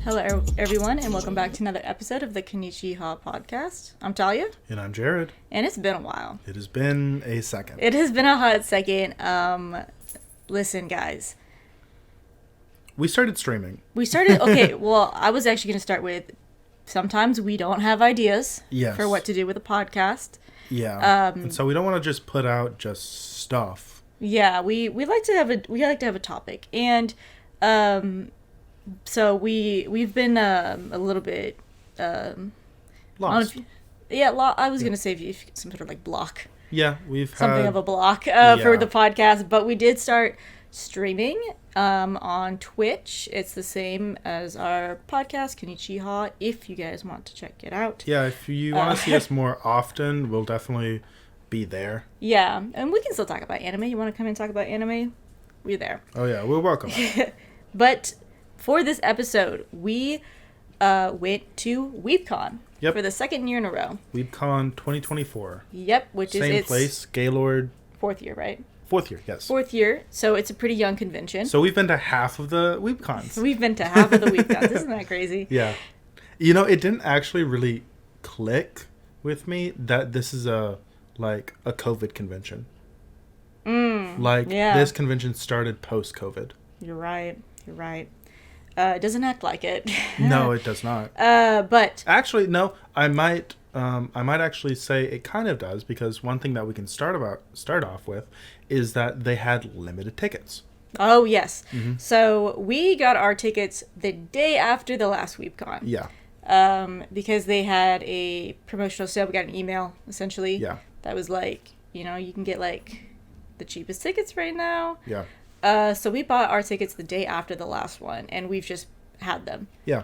Hello, everyone, and welcome back to another episode of the Konich-Yeehaw podcast. I'm Talya. And I'm Jared. And it's been a while. It has been a second. It has been a hot second. Listen, guys. We started streaming. Okay, well, I was actually going to start with, sometimes we don't have ideas for what to do with a podcast. Yeah. And so we don't want to just put out just stuff. Yeah, we like to have a topic. And so we've been a little bit lost. I was gonna say some sort of like block. Yeah, we've had something of a block for the podcast, but we did start streaming on Twitch. It's the same as our podcast, Konich-Yeehaw, if you guys want to check it out. Yeah, if you want to see us more often, we'll definitely be there. Yeah, and we can still talk about anime. You want to come and talk about anime? We're there. Oh yeah, we're welcome. But for this episode, we went to Weebcon for the second year in a row. Weebcon 2024. Yep, which is same place, Gaylord. Fourth year, right? Fourth year, yes. Fourth year, so it's a pretty young convention. So we've been to half of the Weebcons. We've been to half of the Weebcons. Isn't that crazy? Yeah. You know, it didn't actually really click with me that this is a COVID convention. This convention started post-COVID. You're right. It doesn't act like it. No, it does not. But actually, no. I might actually say it kind of does, because one thing that we can start off with is that they had limited tickets. Oh yes. Mm-hmm. So we got our tickets the day after the last Weebcon. Yeah. Because they had a promotional sale. We got an email essentially. Yeah. That was like, you can get like the cheapest tickets right now. Yeah. So we bought our tickets the day after the last one, and we've just had them. Yeah.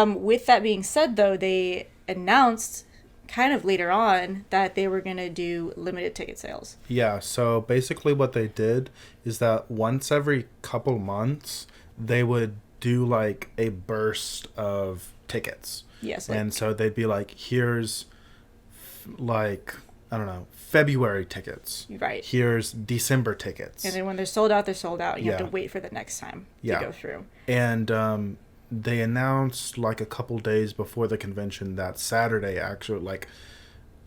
With that being said, though, they announced kind of later on that they were going to do limited ticket sales. Yeah, so basically what they did is that once every couple months, they would do like a burst of tickets. Yes. And so they'd be like, here's like, I don't know, February tickets. Right. Here's December tickets. And then when they're sold out, they're sold out. You have to wait for the next time to go through. And they announced like a couple days before the convention that Saturday, actually, like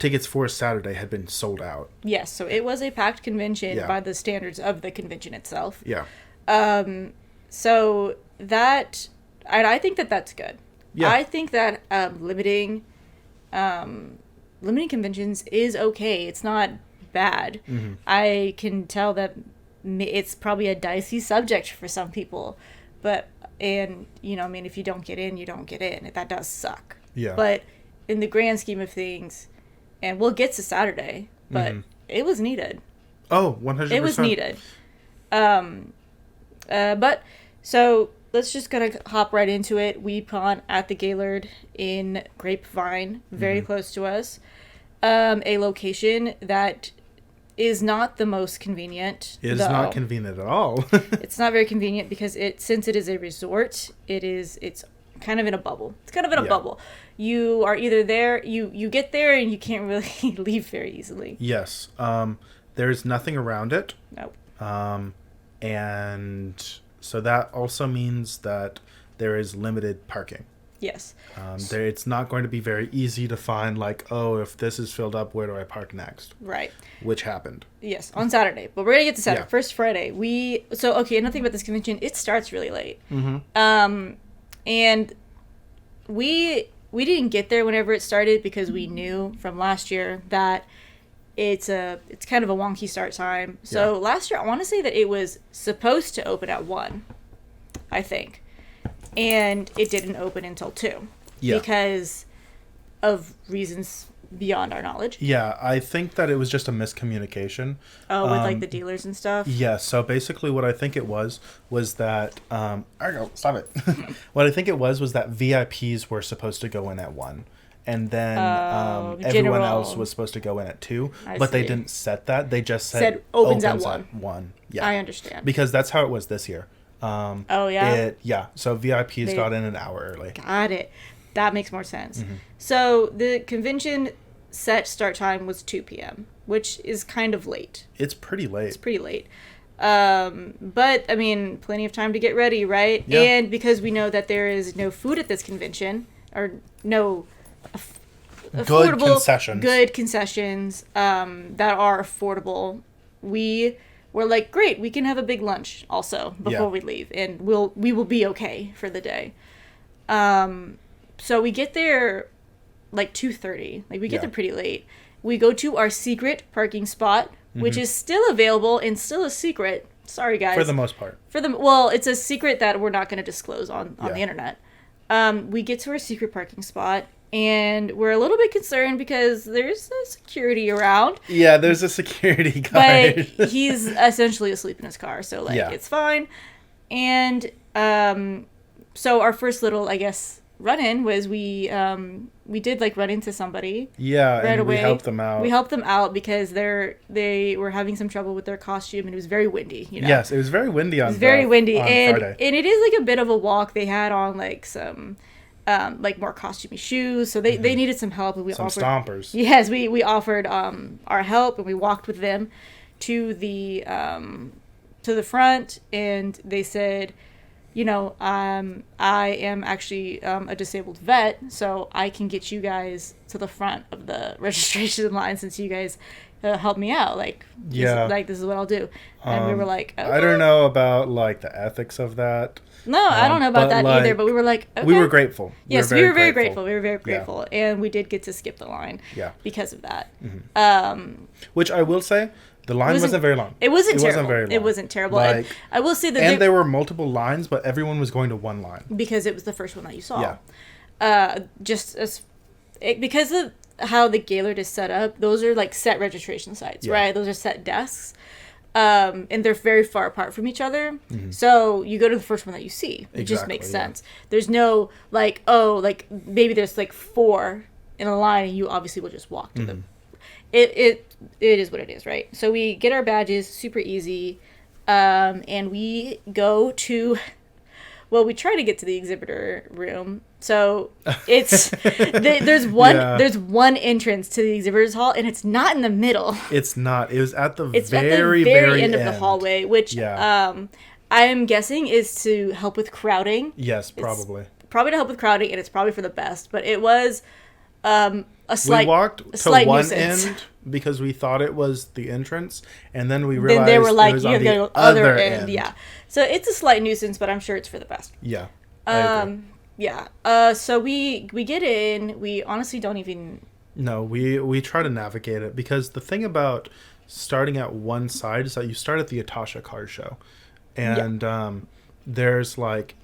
tickets for Saturday had been sold out. Yes, so it was a packed convention by the standards of the convention itself. Yeah. So that, and I think that that's good. Yeah. I think that limiting conventions is okay. It's not bad. Mm-hmm. I can tell that it's probably a dicey subject for some people, if you don't get in, you don't get in. That does suck. Yeah. But in the grand scheme of things, and we'll get to Saturday, but it was needed. Oh, 100%. It was needed. But so let's just gonna hop right into it. Weebcon at the Gaylord in Grapevine, very close to us. A location that is not the most convenient. It is not convenient at all. It's not very convenient because since it is a resort, it's kind of in a bubble. It's kind of in a bubble. You are either there, you get there and you can't really leave very easily. Yes. There's nothing around it. Nope. And so that also means that there is limited parking. Yes. It's not going to be very easy to find, like, oh, if this is filled up, where do I park next? Right. Which happened. Yes, on Saturday. But we're going to get to Saturday. Yeah. First Friday. Another thing about this convention, it starts really late. Mm-hmm. And we didn't get there whenever it started because we knew from last year that it's kind of a wonky start time. So last year, I want to say that it was supposed to open at 1, I think. And it didn't open until 2 because of reasons beyond our knowledge. Yeah, I think that it was just a miscommunication. Oh, with like the dealers and stuff? Yeah, so basically what I think it was that... stop it. What I think it was that VIPs were supposed to go in at 1. And then everyone else was supposed to go in at 2. But they didn't set that. They just said opens at 1. At 1. Yeah. I understand. Because that's how it was this year. Oh, yeah? So VIPs got in an hour early. Got it. That makes more sense. Mm-hmm. So the convention set start time was 2 p.m., which is kind of late. It's pretty late. But I mean, plenty of time to get ready, right? Yeah. And because we know that there is no food at this convention, or no good concessions that are affordable, we were like, great, we can have a big lunch also before we leave, and we will be okay for the day. So we get there like 2:30. Like, we get there pretty late. We go to our secret parking spot, which is still available and still a secret. Sorry, guys. For the most part. Well, it's a secret that we're not going to disclose on the internet. We get to our secret parking spot, and we're a little bit concerned because there's a security around. Yeah, there's a security guard. But he's essentially asleep in his car, so, like, it's fine. And so our first little, I guess, run-in was we did, like, run into somebody. Yeah, right away. We helped them out. We helped them out because they were having some trouble with their costume, and it was very windy, you know? Yes, it was very windy on Friday. Friday. And it is, like, a bit of a walk. They had on, like, some like, more costumey shoes, so they needed some help, and we offered stompers. Yes, we offered our help, and we walked with them to the front, and they said, you know, I am actually a disabled vet, so I can get you guys to the front of the registration line since you guys helped me out. Like, this is what I'll do. And we were like, okay. I don't know about, like, the ethics of that. No, I don't know about that either, but we were like, okay. We were grateful. Yes, we were very grateful. We were very grateful. Yeah. And we did get to skip the line because of that. Mm-hmm. Which I will say, the line wasn't very long. It wasn't terrible. Wasn't very long. It wasn't terrible. Like, I will say that... And there were multiple lines, but everyone was going to one line. Because it was the first one that you saw. Yeah. Because of how the Gaylord is set up, those are, like, set registration sites, right? Those are set desks. And they're very far apart from each other. Mm-hmm. So you go to the first one that you see. It just makes sense. There's no, like, maybe there's, like, 4 in a line, and you obviously will just walk to them. It is what it is, right? So we get our badges, super easy, and we go to... Well, we try to get to the exhibitor room. So it's there's one entrance to the exhibitors hall, and it's not in the middle. It's not. It was at the very end of the hallway, which I am guessing is to help with crowding. Yes, probably. It's probably to help with crowding, and it's probably for the best. But it was a slight. We walked to one nuisance. End because we thought it was the entrance, and then we realized they were like, it was on the other end. Yeah. So it's a slight nuisance, but I'm sure it's for the best. Yeah. Yeah. So we get in. We honestly don't even... No, we try to navigate it, because the thing about starting at one side is that you start at the Atasha car show, and there's, like,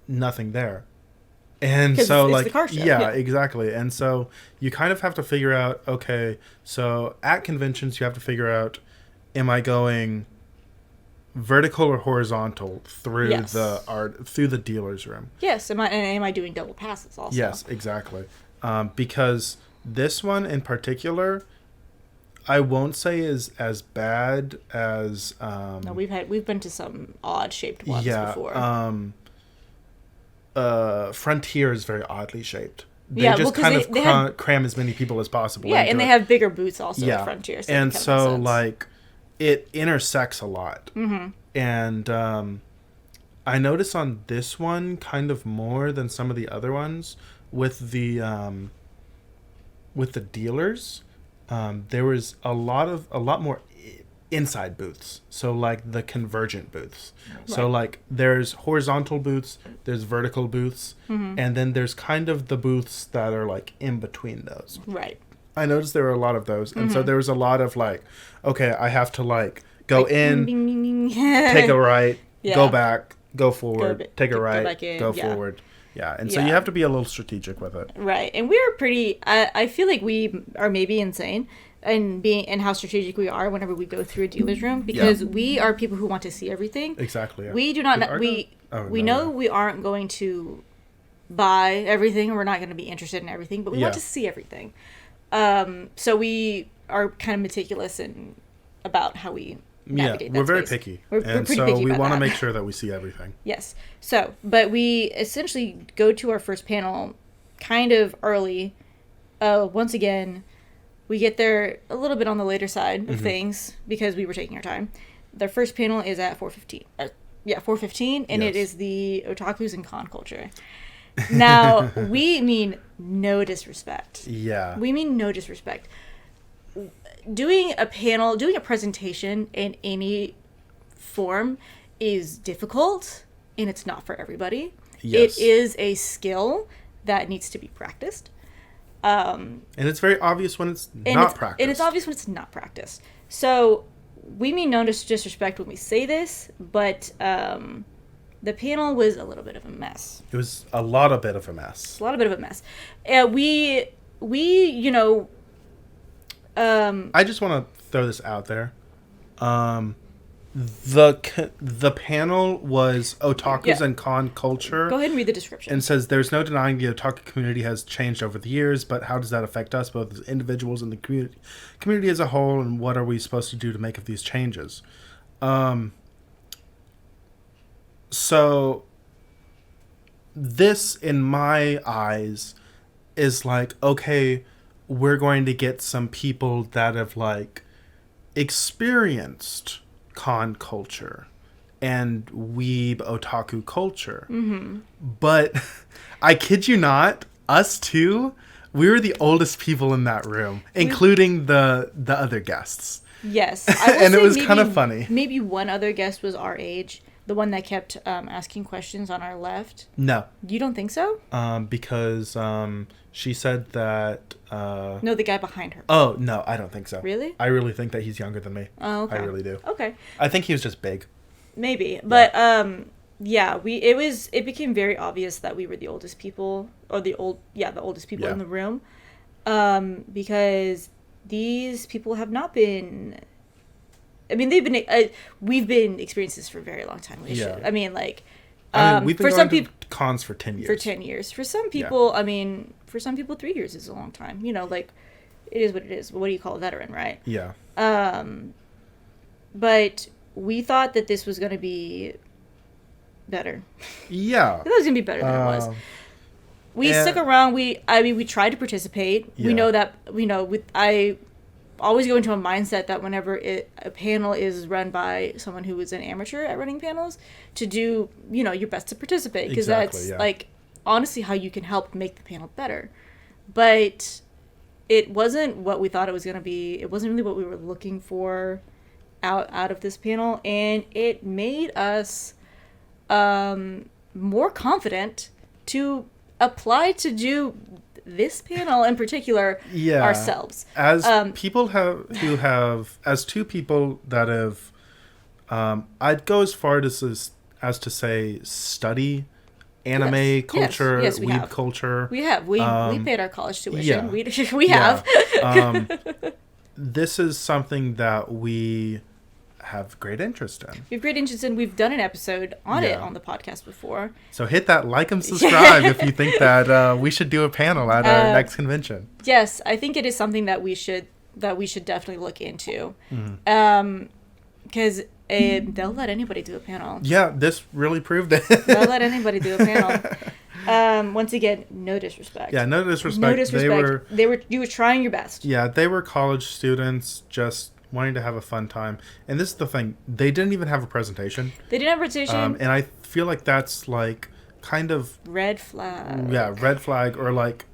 nothing there. And so, it's like, the car show. Yeah, exactly. And so you kind of have to figure out, okay, so at conventions you have to figure out, am I going vertical or horizontal through through the dealer's room? Yes. Am I doing double passes also? Yes, exactly. Because this one in particular, I won't say is as bad as no, we've been to some odd shaped ones before. Frontier is very oddly shaped. They just kind of cram as many people as possible. Yeah, and they have bigger booths also at Frontier. So and so, like, it intersects a lot. Mm-hmm. And I notice on this one kind of more than some of the other ones with the dealers. There was a lot more inside booths, so, like, the convergent booths. Right. So, like, there's horizontal booths, there's vertical booths, and then there's kind of the booths that are, like, in between those. Right. I noticed there were a lot of those, and so there was a lot of, like, okay, I have to, like, go in, bing, bing, bing. take a right, go back, go forward, take a right, go forward. Yeah, and so you have to be a little strategic with it. Right, and we're pretty... I feel like we are maybe insane and how strategic we are whenever we go through a dealer's room, because we are people who want to see everything. Exactly. Yeah. We do not... We aren't going to buy everything, and we're not going to be interested in everything, but we want to see everything. So we are kind of meticulous about how we navigate that we're very space. picky. We're pretty picky. We want to make sure that we see everything. Yes. So, but we essentially go to our first panel kind of early. Once again, we get there a little bit on the later side of things because we were taking our time. their first panel is at 4:15. 4:15, and it is the otakus and con culture. Now, we mean no disrespect. Yeah. We mean no disrespect. Doing a panel, doing a presentation in any form is difficult, and it's not for everybody. Yes. It is a skill that needs to be practiced. And it's very obvious when it's not practiced. And it's obvious when it's not practiced. So we mean no disrespect when we say this, but the panel was a little bit of a mess. It was a lot of bit of a mess. A lot of bit of a mess. We you know... I just want to throw this out there. The panel was otakus and con culture. Go ahead and read the description. And says, there's no denying the otaku community has changed over the years, but how does that affect us, both as individuals and the community as a whole, and what are we supposed to do to make of these changes? So this, in my eyes, is like, okay, we're going to get some people that have, like, experienced con culture and weeb otaku culture. Mm-hmm. But I kid you not, us two, we were the oldest people in that room, including the other guests. Yes. And it was kind of funny. Maybe one other guest was our age. The one that kept asking questions on our left. No. You don't think so? Because she said that... No, the guy behind her. Oh, no, I don't think so. Really? I really think that he's younger than me. Oh, okay. I really do. Okay. I think he was just big. Maybe. But, it became very obvious that we were the oldest people, or the oldest people in the room. Because these people have not been... I mean, we've been experiencing this for a very long time. I mean, like, we've been going to cons for 10 years. For 10 years. For some people, I mean, 3 years is a long time. You know, like, it is what it is. What do you call a veteran, right? Yeah. But we thought that this was going to be better. Yeah. I thought it was going to be better than it was. We stuck around. We tried to participate. Yeah. We know that, I always go into a mindset that whenever a panel is run by someone who is an amateur at running panels, to do, your best to participate. Because that's, like, honestly how you can help make the panel better. But it wasn't what we thought it was going to be. It wasn't really what we were looking for out of this panel. And it made us more confident to apply to do this panel in particular ourselves. As people as two people that have, I'd go as far as to say study anime culture, weeb culture. We have. We paid our college tuition. Yeah. We have. This is something that we have great interest in. We have great interest in. We've done an episode on it on the podcast before. So hit that like and subscribe if you think that we should do a panel at our next convention. Yes, I think it is something that we should definitely look into. Because they'll let anybody do a panel. Yeah, this really proved it. They'll let anybody do a panel. Once again, no disrespect. Yeah, no disrespect. No disrespect. You were trying your best. Yeah, they were college students just wanting to have a fun time. And this is the thing. They didn't even have a presentation. They didn't have a presentation. And I feel like that's, like, kind of... red flag. Yeah, red flag, or, like,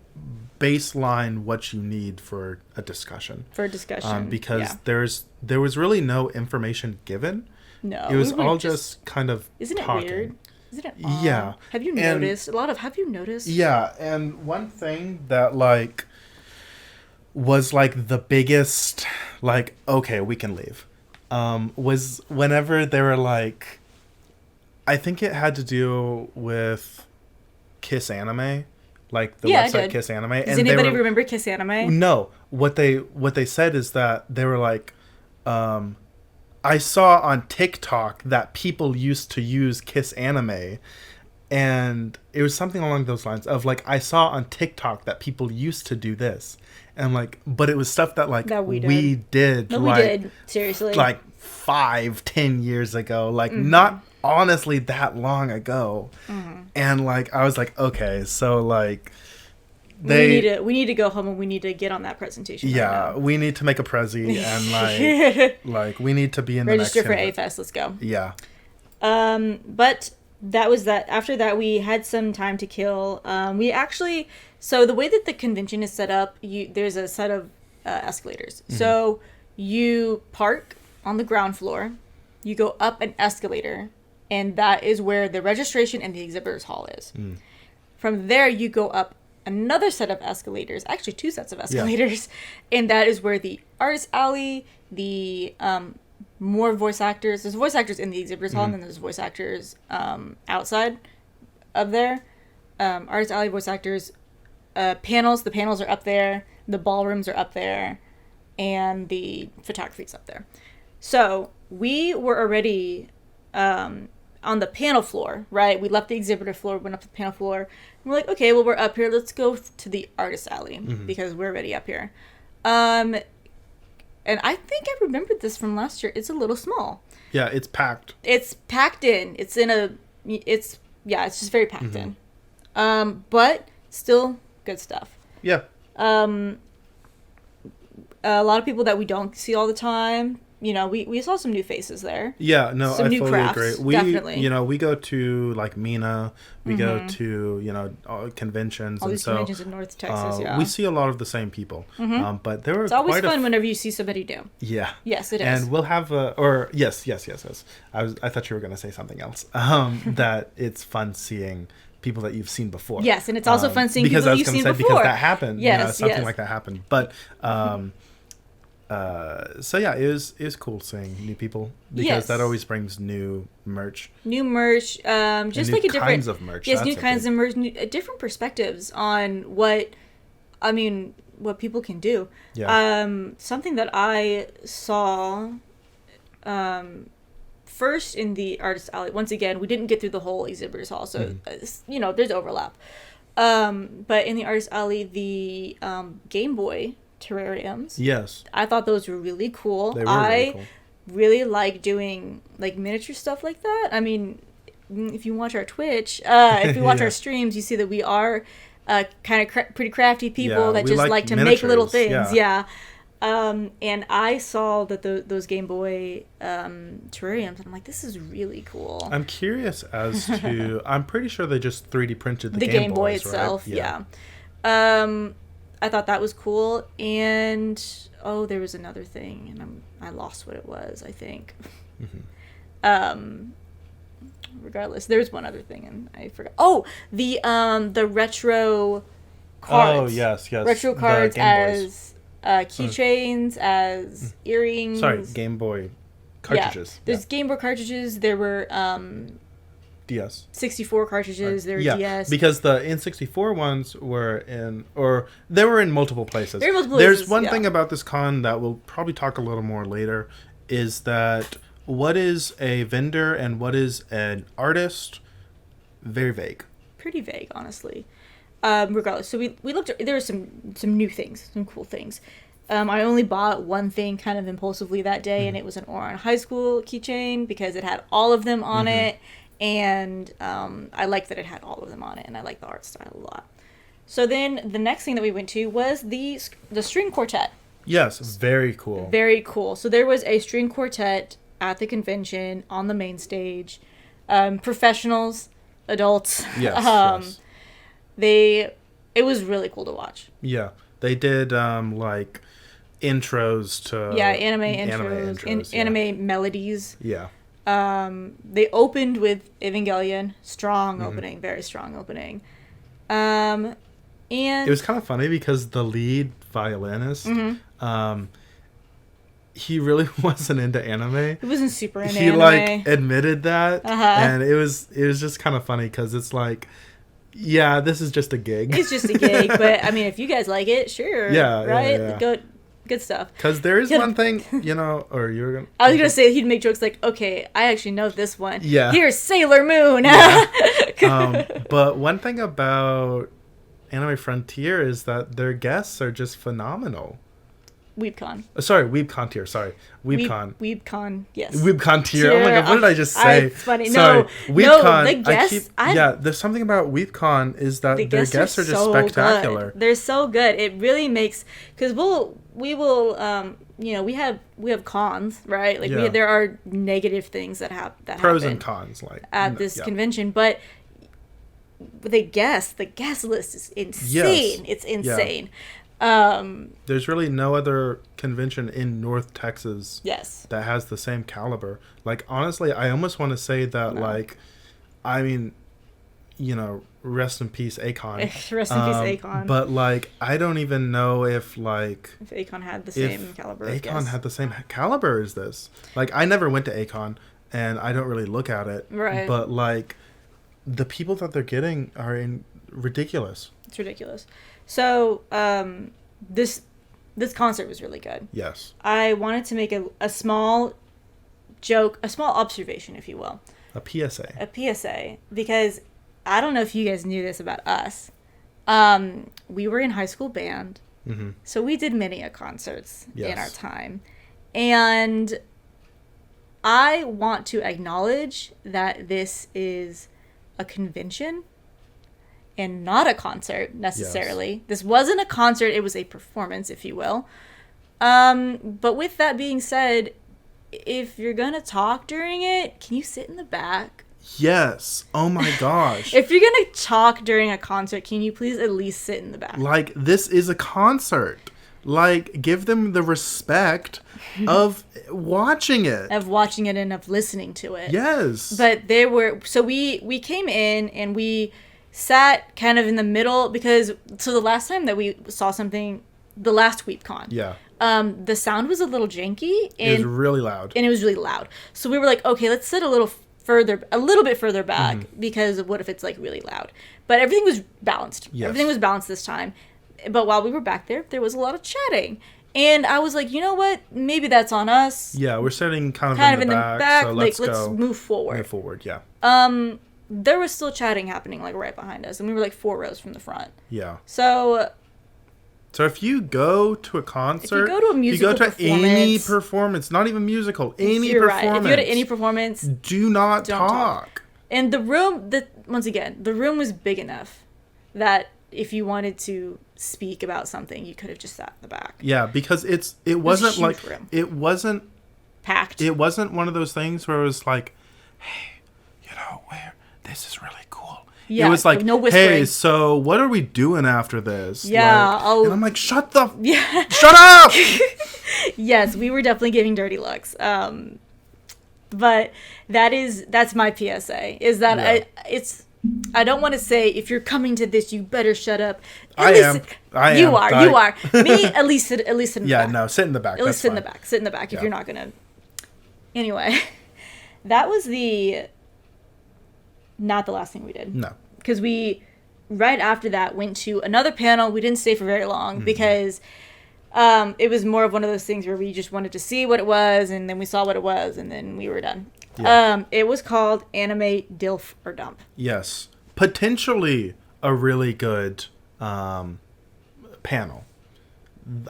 baseline what you need for a discussion. Because there was really no information given. No. It was all just kind of Isn't talking. it weird? Isn't it odd? Yeah. Have you noticed? Have you noticed? Yeah, and one thing that, like, was, like, the biggest, like, okay, we can leave, was whenever they were, like, I think it had to do with Kiss Anime, like, the website Kiss Anime. Does anybody remember Kiss Anime? No. What they said is that they were like, I saw on TikTok that people used to use Kiss Anime, and it was something along those lines of, like, I saw on TikTok that people used to do this. And I'm like, but it was stuff that, like, we did. No, like, we did. Seriously. Like 5-10 years ago. Like, not honestly that long ago. Mm-hmm. And, like, I was like, okay, so, like, we need to go home and we need to get on that presentation. Yeah, we need to make a prezi and like we need to be in the register next for A-Fest. Let's go. Yeah. But that was that. After that, we had some time to kill. We actually, so the way that the convention is set up, there's a set of escalators. Mm-hmm. So you park on the ground floor, you go up an escalator, and that is where the registration and the exhibitors hall is. Mm. From there, you go up another set of escalators, actually 2 sets of escalators, and that is where the artist alley, the more voice actors, there's voice actors in the exhibitors hall, and then there's voice actors outside of there. Artist alley, voice actors, panels, the panels are up there, the ballrooms are up there, and the photography's up there. So we were already on the panel floor, right? We left the exhibitor floor, went up to the panel floor, and we're like, okay, well, we're up here. Let's go to the artist alley because we're already up here. And I think I remembered this from last year. It's a little small. Yeah, it's packed. It's packed in. It's just very packed in. But still good stuff. Yeah. A lot of people that we don't see all the time. You know, we saw some new faces there. Yeah, no, some I new fully crafts, agree. We, definitely. you know, we go to like Mina, we go to, you know, conventions. All these conventions in North Texas, we see a lot of the same people. But there were it's always fun whenever you see somebody new. Yeah. Yes, it is. And we'll have yes. I thought you were going to say something else. That it's fun seeing people that you've seen before. Yes, and it's also fun seeing people you've seen before. Because that happened. Yes, you know, something like that happened. But so yeah, it was cool seeing new people because that always brings new merch. Just like a different kinds of merch. Yes, new kinds of merch, different perspectives on what people can do. Yeah. Something that I saw first in the artist alley. Once again, we didn't get through the whole exhibitors hall, so you know, there's overlap. But in the artist alley, the Game Boy terrariums. Yes. I thought those were really cool. They were really cool. Really like doing like miniature stuff like that. I mean, if you watch our Twitch, if you watch our streams, you see that we are kind of pretty crafty people that just like to make little things. Yeah. And I saw that those Game Boy terrariums, and I'm like, this is really cool. I'm curious as to. I'm pretty sure they just 3D printed the Game Boy Boys, itself. Right? Yeah. I thought that was cool, and there was another thing, and I lost what it was, I think. Regardless, there's one other thing, and I forgot. The retro cards. Oh yes. Retro cards as keychains, as earrings. Sorry, Game Boy cartridges. Yeah. There's Game Boy cartridges. There were DS 64 cartridges. There were DS because the N64 ones were they were in multiple places. There's one thing about this con that we'll probably talk a little more later is that what is a vendor and what is an artist, very vague. Pretty vague, honestly. Regardless, so we looked at, there were some new things, some cool things. I only bought one thing kind of impulsively that day, and it was an Oran High School keychain because it had all of them on it. And I liked that it had all of them on it, and I liked the art style a lot. So then the next thing that we went to was the string quartet. Yes, very cool. Very cool. So there was a string quartet at the convention on the main stage. Professionals, adults. Yes, It was really cool to watch. Yeah, they did like intros to anime melodies. Yeah. They opened with Evangelion. Strong opening, very strong opening. And it was kind of funny because the lead violinist, he really wasn't into anime. He wasn't super into anime. He like admitted that, and it was just kind of funny because it's like, yeah, this is just a gig. It's just a gig, but I mean, if you guys like it, sure. Yeah, right. Yeah. Good stuff. Because there is one thing, you know, or you're gonna. I was gonna say he'd make jokes like, "Okay, I actually know this one. Yeah. Here's Sailor Moon." Yeah. But one thing about Anime Frontier is that their guests are just phenomenal. Weebcon. Sorry, Weebcon tier. Sorry, Weebcon. Weebcon. Yes. Weebcon tier. Oh my god, what did I just say? It's funny. Sorry. No, Weebcon. the guests. There's something about Weebcon is that their guests are just so spectacular. Good. They're so good. It really makes because we will we have cons, right? Like there are negative things that pros happen and cons like at this convention, but the guest list is insane. Yes. It's insane. Yeah. There's really no other convention in North Texas that has the same caliber. Like, honestly, I almost want to say that, rest in peace, Akon. Rest in peace, Akon. But, I don't even know if Akon had the same caliber. Akon had the same caliber as this. I never went to Akon, and I don't really look at it. Right. But, the people that they're getting are ridiculous. It's ridiculous. So, this concert was really good. Yes. I wanted to make a small joke, a small observation, if you will. A PSA. A PSA, because I don't know if you guys knew this about us. We were in high school band, so we did many concerts in our time. And I want to acknowledge that this is a convention and not a concert necessarily. Yes. This wasn't a concert, it was a performance, if you will. But with that being said, if you're gonna talk during it, can you sit in the back? Yes. Oh my gosh. If you're gonna talk during a concert, can you please at least sit in the back? This is a concert. Give them the respect of watching it. Of watching it and of listening to it. Yes. But we came in and we sat kind of in the middle because the last time that we saw something, the last Weebcon, the sound was a little janky and it was really loud. So we were like, okay, let's sit a little bit further back because what if it's really loud? But everything was balanced. Yes. Everything was balanced this time. But while we were back there was a lot of chatting. And I was like, you know what? Maybe that's on us. Yeah, we're sitting kind of in the back. So let's move forward. Move forward, yeah. There was still chatting happening right behind us, and we were 4 rows from the front. Yeah. So if you go to a concert, if you go to a musical any performance, not even musical, any performance. Right. If you go to any performance, do not talk. And the room, once again, the room was big enough that if you wanted to speak about something, you could have just sat in the back. Yeah, because it wasn't room. It wasn't packed. It wasn't one of those things where it was like, hey, this is really cool. Yeah, it was like, no whispering. Hey, so what are we doing after this? Yeah. And I'm like, shut up! Yes, we were definitely giving dirty looks. But that's my PSA, is that I don't want to say, if you're coming to this, you better shut up. You are. Me, at least sit in the back. Yeah, no, sit in the back. At least sit in the back. Sit in the back if you're not going to. Anyway, that was not the last thing we did. No. Because we, right after that, went to another panel. We didn't stay for very long because it was more of one of those things where we just wanted to see what it was, and then we saw what it was, and then we were done. Yeah. It was called Anime Dilf or Dump. Yes. Potentially a really good panel.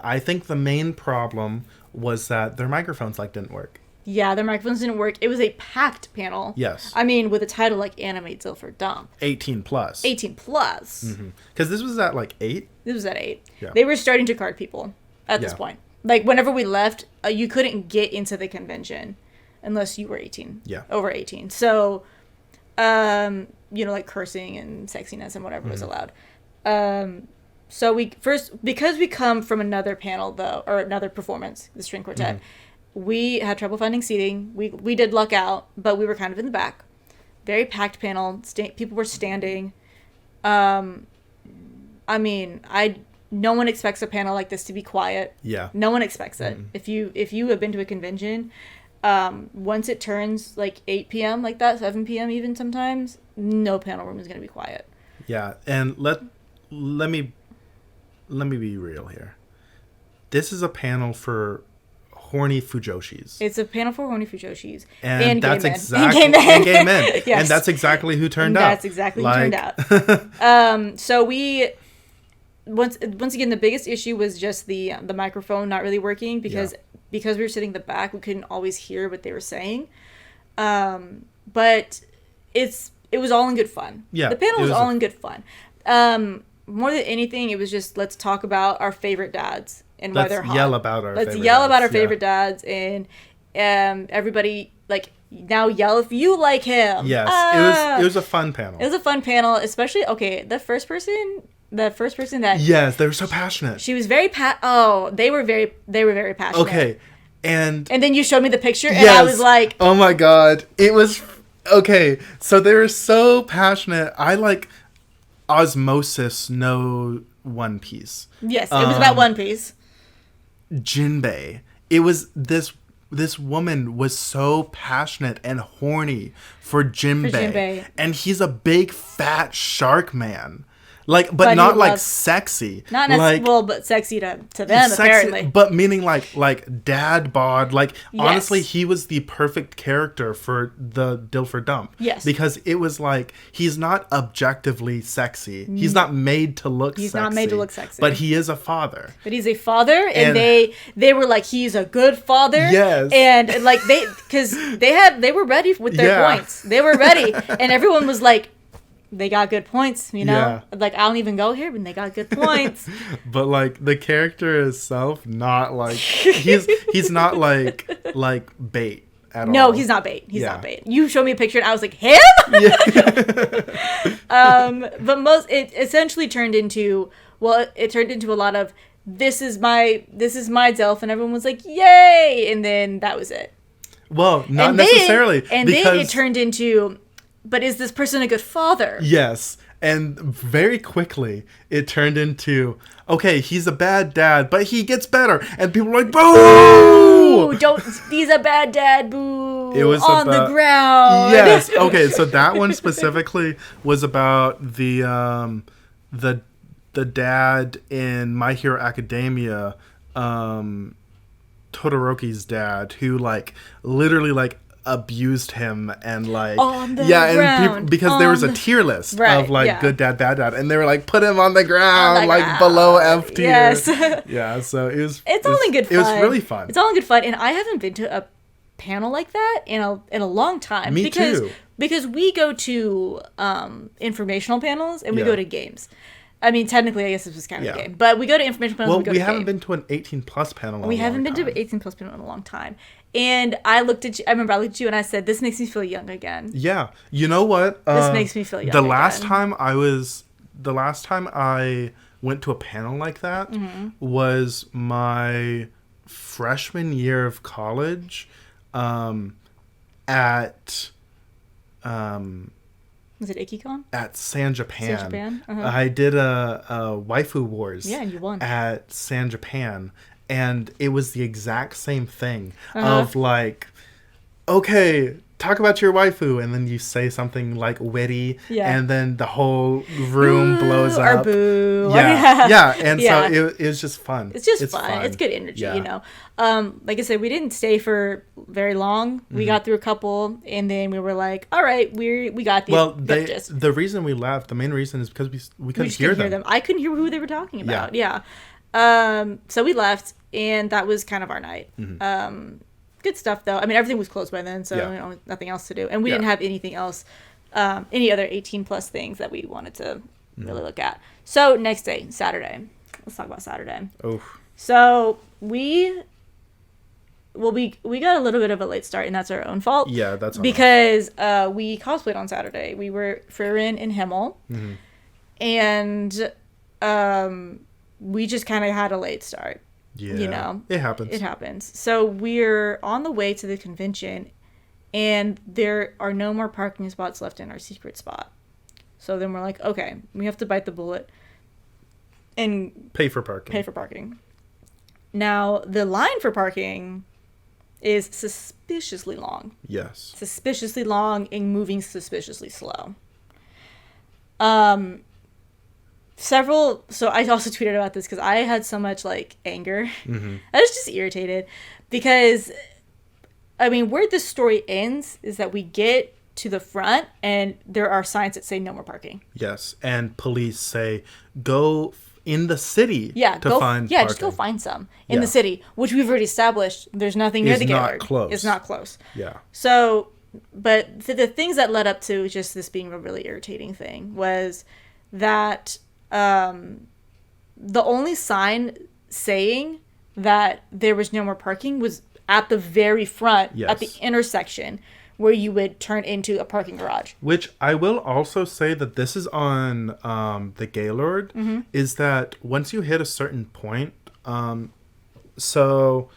I think the main problem was that their microphones didn't work. Yeah, their microphones didn't work. It was a packed panel. Yes. I mean, with a title like Anime Dilf or Dump. 18 plus. 18 plus. Because this was at 8? This was at 8. Yeah. They were starting to card people at this point. Whenever we left, you couldn't get into the convention unless you were 18. Yeah. Over 18. So, cursing and sexiness and whatever was allowed. So because we come from another panel though, or another performance, the string quartet, we had trouble finding seating. We did luck out, but we were kind of in the back. Very packed panel. People were standing. No one expects a panel like this to be quiet. Yeah. No one expects it. If you have been to a convention, once it turns 8 p.m. like that, 7 p.m. even sometimes, no panel room is going to be quiet. Yeah, and let me be real here. This is a panel for horny fujoshis. It's a panel for horny fujoshis and that's gay exactly men. And gay men. Yes. And that's exactly who turned out. That's exactly who turned out. So once again, the biggest issue was just the microphone not really working because we were sitting in the back, we couldn't always hear what they were saying. But it was all in good fun. Yeah, the panel was all in good fun. More than anything, it was just let's talk about our favorite dads and why they're hot. Let's yell about our favorite dads, and everybody like now yell if you like him. Yes, it was a fun panel. It was a fun panel, especially the first person that yes, they were so passionate. She was very they were very passionate. Okay, and then you showed me the picture, and I was like, oh my god, it was okay. So they were so passionate. I like osmosis know One Piece. Yes, it was about One Piece. Jinbei. It was this woman was so passionate and horny for Jinbei. And he's a big fat shark man. Like, but not like sexy. Not necessarily, well, but sexy to them, sexy, apparently. But meaning like dad bod. Like, honestly, he was the perfect character for the Dilfer Dump. Yes. Because it was like, he's not objectively sexy. He's not made to look sexy. He's not made to look sexy. But he is a father. But he's a father, and they were like, he's a good father. Yes. And like, because they were ready with their points. They were ready. And everyone was like, they got good points, you know? Yeah. Like, I don't even go here, but they got good points. But, like, the character itself, not, like... He's not, like bait at all. No, he's not bait. He's not bait. You showed me a picture, and I was like, him? Yeah. But it essentially turned into... Well, it turned into a lot of, this is my Delph, and everyone was like, yay! And then that was it. Well, not necessarily. Then it turned into... But is this person a good father? Yes. And very quickly, it turned into, okay, he's a bad dad, but he gets better. And people were like, boo! He's a bad dad, boo! It was on the ground. Yes. Okay, so that one specifically was about the dad in My Hero Academia, Todoroki's dad, who, like, literally, like, abused him and like on the ground, because there was a tier list of like good dad, bad dad, and they were like, put him on the ground, below F tier. Yes. Yeah, so it's all in good fun. It was really fun. It's all in good fun, and I haven't been to a panel like that in a long time. Me too. Because we go to informational panels and we go to games. I mean, technically, I guess this was kind of a game, but we go to information panels. Well, we haven't been to an 18+ panel. We haven't been to an 18+ panel in a long time. And I remember I looked at you and I said, "This makes me feel young again." Yeah, you know what? This makes me feel young. The last time I went to a panel like that was my freshman year of college. At was it Ikicon? At San Japan. I did a Waifu Wars. Yeah, and you won. At San Japan. And it was the exact same thing of like, okay, talk about your waifu, and then you say something like witty, and then the whole room blows up. Or boo. Yeah. And so it was just fun. It's fun. It's good energy, you know. Like I said, we didn't stay for very long. We got through a couple, and then we were like, all right, we got these. Well, the reason we left, the main reason is because we couldn't hear them. I couldn't hear who they were talking about. Yeah. So we left, and that was kind of our night. Good stuff, though. I mean, everything was closed by then, so nothing else to do. And we didn't have anything else, any other 18+ things that we wanted to really look at. So next day, Saturday. Let's talk about Saturday. Oh. So we got a little bit of a late start, and that's our own fault. Yeah, that's because we cosplayed on Saturday. We were Fririn and Himmel, and we just kind of had a late start. Yeah, you know, it happens. It happens. So we're on the way to the convention, and there are no more parking spots left in our secret spot. So then we're like, okay, we have to bite the bullet and pay for parking. Now, the line for parking is suspiciously long. Yes. Suspiciously long and moving suspiciously slow. So I also tweeted about this because I had so much like anger. I was just irritated because, I mean, where this story ends is that we get to the front and there are signs that say no more parking. Yes, and police say go in the city to find Yeah, parking. just go find some in the city, which we've already established. There's nothing near the Gaylord. It's not close. It's not close. Yeah. So, but the things that led up to just this being a really irritating thing was that the only sign saying that there was no more parking was at the very front, at the intersection where you would turn into a parking garage. Which I will also say that this is on the Gaylord, is that once you hit a certain point, so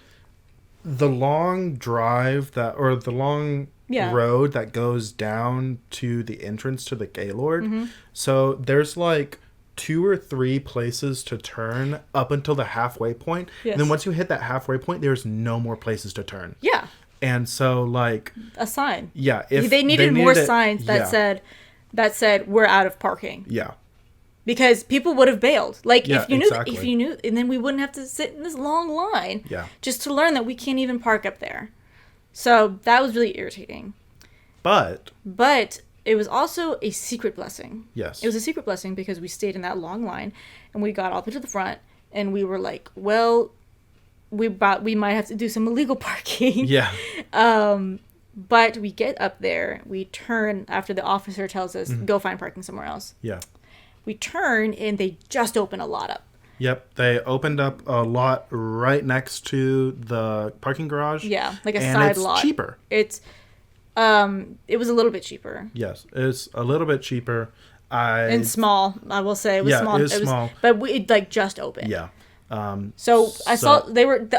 the long drive or the long road that goes down to the entrance to the Gaylord, so there's like 2 or 3 places to turn up until the halfway point. Yes. And then once you hit that halfway point, there's no more places to turn. Yeah. And so, like, a sign. Yeah, if they needed more signs that said we're out of parking. Yeah. Because people would have bailed. Like, if you knew, and then we wouldn't have to sit in this long line. Yeah. Just to learn that we can't even park up there. So that was really irritating. But it was also a secret blessing. Yes. It was a secret blessing because we stayed in that long line, and we got all the way to the front, and we were like, well, we might have to do some illegal parking. Yeah. But we get up there, we turn after the officer tells us, go find parking somewhere else. Yeah. We turn, and they just open a lot up. Yep, they opened up a lot right next to the parking garage. Yeah, like a side lot. It's cheaper. It was a little bit cheaper. Yes, it's a little bit cheaper. And small, I will say. It was small. It was small. But it like just opened. Yeah. So I saw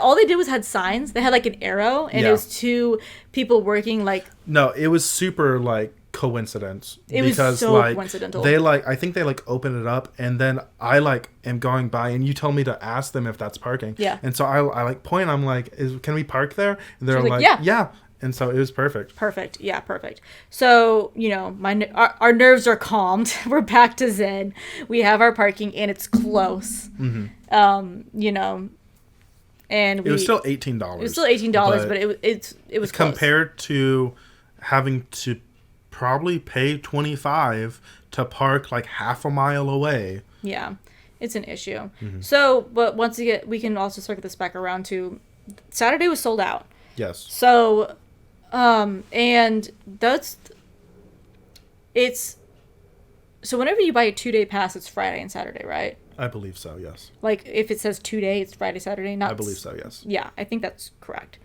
all they did was had signs. They had like an arrow, and it was 2 people working like. No, it was super like coincidence. It was so coincidental. They I think they like open it up, and then I like am going by, and you tell me to ask them if that's parking. Yeah. And so I like point. I'm like, can we park there? And they're like, yeah. And so it was perfect. Perfect. Yeah, perfect. So, our nerves are calmed. We're back to zen. We have our parking, and it's close. Mm-hmm. And it was still $18. It was still $18, but it was close. Compared to having to probably pay $25 to park like half a mile away. Yeah, it's an issue. Mm-hmm. So, but once again, we can also circle this back around to Saturday was sold out. Yes. So, and so whenever you buy a 2-day pass, it's Friday and Saturday, right? I believe so, yes. Like, if it says 2-day, it's Friday, Saturday, not... I believe so, yes. Yeah, I think that's correct.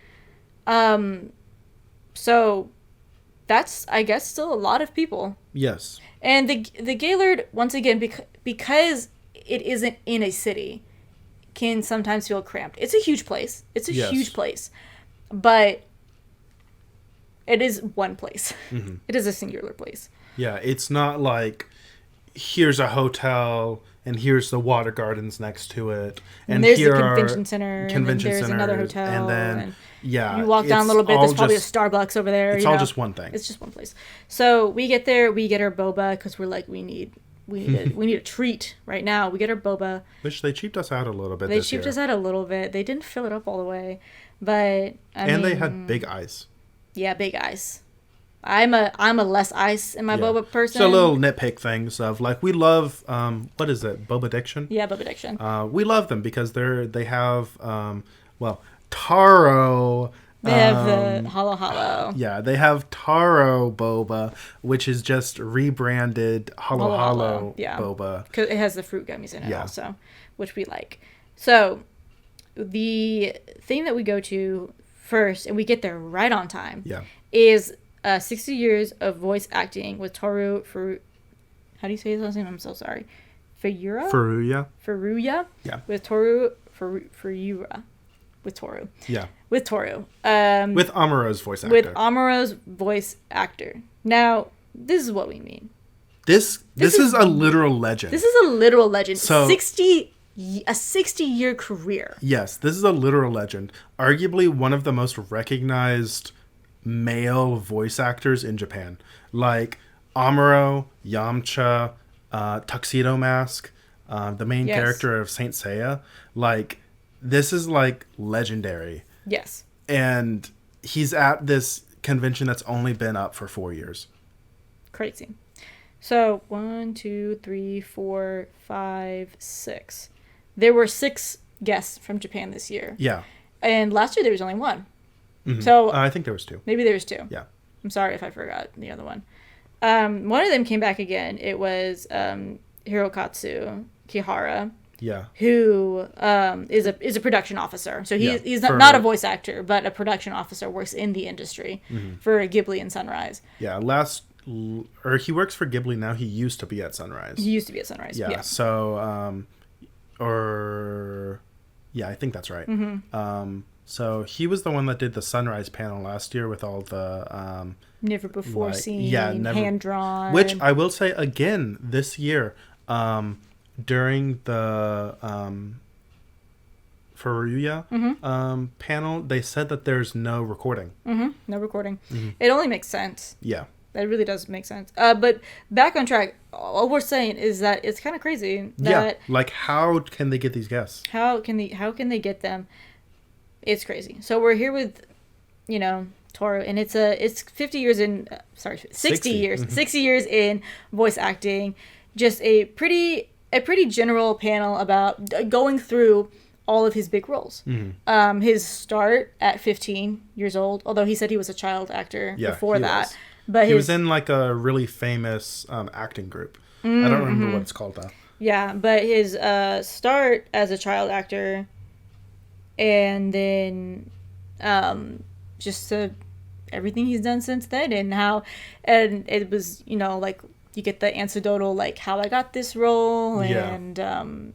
So, that's, I guess, still a lot of people. Yes. And the Gaylord, once again, because it isn't in a city, can sometimes feel cramped. It's a huge place. It's a huge place. But it is one place. Mm-hmm. It is a singular place. Yeah, it's not like, here's a hotel, and here's the water gardens next to it. And there's the convention center, and then there's another hotel. And then, you walk down a little bit, there's probably a Starbucks over there. It's all just one thing. It's just one place. So we get there, we get our boba, because we're like, we need a treat right now. We get our boba. Which they cheaped us out a little bit this year. They cheaped us out a little bit. They didn't fill it up all the way. But, I mean, they had big ice. Yeah, big ice. I'm a less ice in my boba person. So little nitpick things of like, we love what is it, Boba Diction? Yeah, Boba Diction. We love them because they have taro. They have the halo halo. Yeah, they have taro boba, which is just rebranded halo halo boba. Because it has the fruit gummies in it also, which we like. So the thing that we go to first, and we get there right on time, is 60 years of voice acting with Toru Furuya. How do you say his last name? I'm so sorry. Furuya? Yeah. With Toru Furuya. With Toru. Yeah. With Toru. With Amuro's voice actor. With Amuro's voice actor. Now, this is what we mean. This is a literal legend. This is a literal legend. So, a 60-year career. Yes, this is a literal legend. Arguably one of the most recognized male voice actors in Japan. Like Amuro, Yamcha, Tuxedo Mask, the main character of Saint Seiya. Like, this is like legendary. Yes. And he's at this convention that's only been up for 4 years. Crazy. So 1, 2, 3, 4, 5, 6. there were 6 guests from Japan this year. Yeah. And last year there was only 1. Mm-hmm. So I think there was 2. Maybe there was 2. Yeah. I'm sorry if I forgot the other one. One of them came back again. It was Hirokatsu Kihara. Yeah. Who is a production officer. So he's not a voice actor, but a production officer, works in the industry for Ghibli and Sunrise. Yeah, he works for Ghibli now. He used to be at Sunrise. Yeah. So, I think that's right. Mm-hmm. So he was the one that did the Sunrise panel last year with all the never before seen, hand drawn. Which I will say again this year, during the Furuya panel, they said that there's no recording. No recording. It only makes sense. Yeah. That really does make sense. But back on track, all we're saying is that it's kind of crazy that like how can they get these guests? How can they get them? It's crazy. So we're here with, Toru, and it's 50 years in 60 years. 60 years in voice acting. Just a pretty general panel about going through all of his big roles. His start at 15 years old, although he said he was a child actor before that. But he was in like a really famous acting group. I don't remember what it's called though. Yeah, but his start as a child actor, and then just everything he's done since then, and it was like you get the anecdotal like how I got this role, and it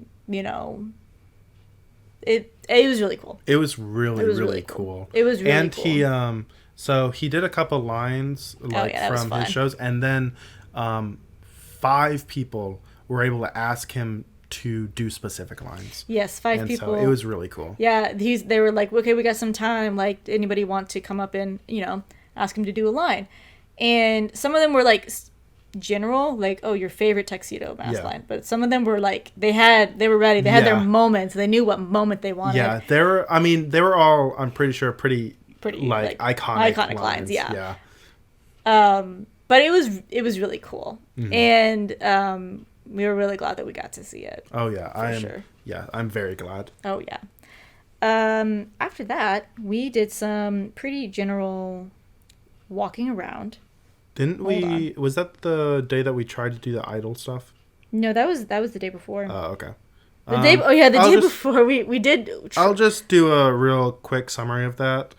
was really cool. It was really cool. It was really and cool. And he did a couple lines from his shows, and then 5 people were able to ask him to do specific lines. Yes, 5 people. So it was really cool. Yeah, they were like, okay, we got some time. Like, anybody want to come up and ask him to do a line? And some of them were like general, like, oh, your favorite tuxedo mask line. But some of them were like they were ready. They had their moments. They knew what moment they wanted. Yeah, they were all, I'm pretty sure, pretty like iconic lines. Yeah. But it was really cool, and we were really glad that we got to see it. Oh yeah, sure. Yeah, I'm very glad. Oh yeah. After that, we did some pretty general walking around. Didn't we? Was that the day that we tried to do the idol stuff? No, that was the day before. Oh, okay. The day before we did. I'll just do a real quick summary of that.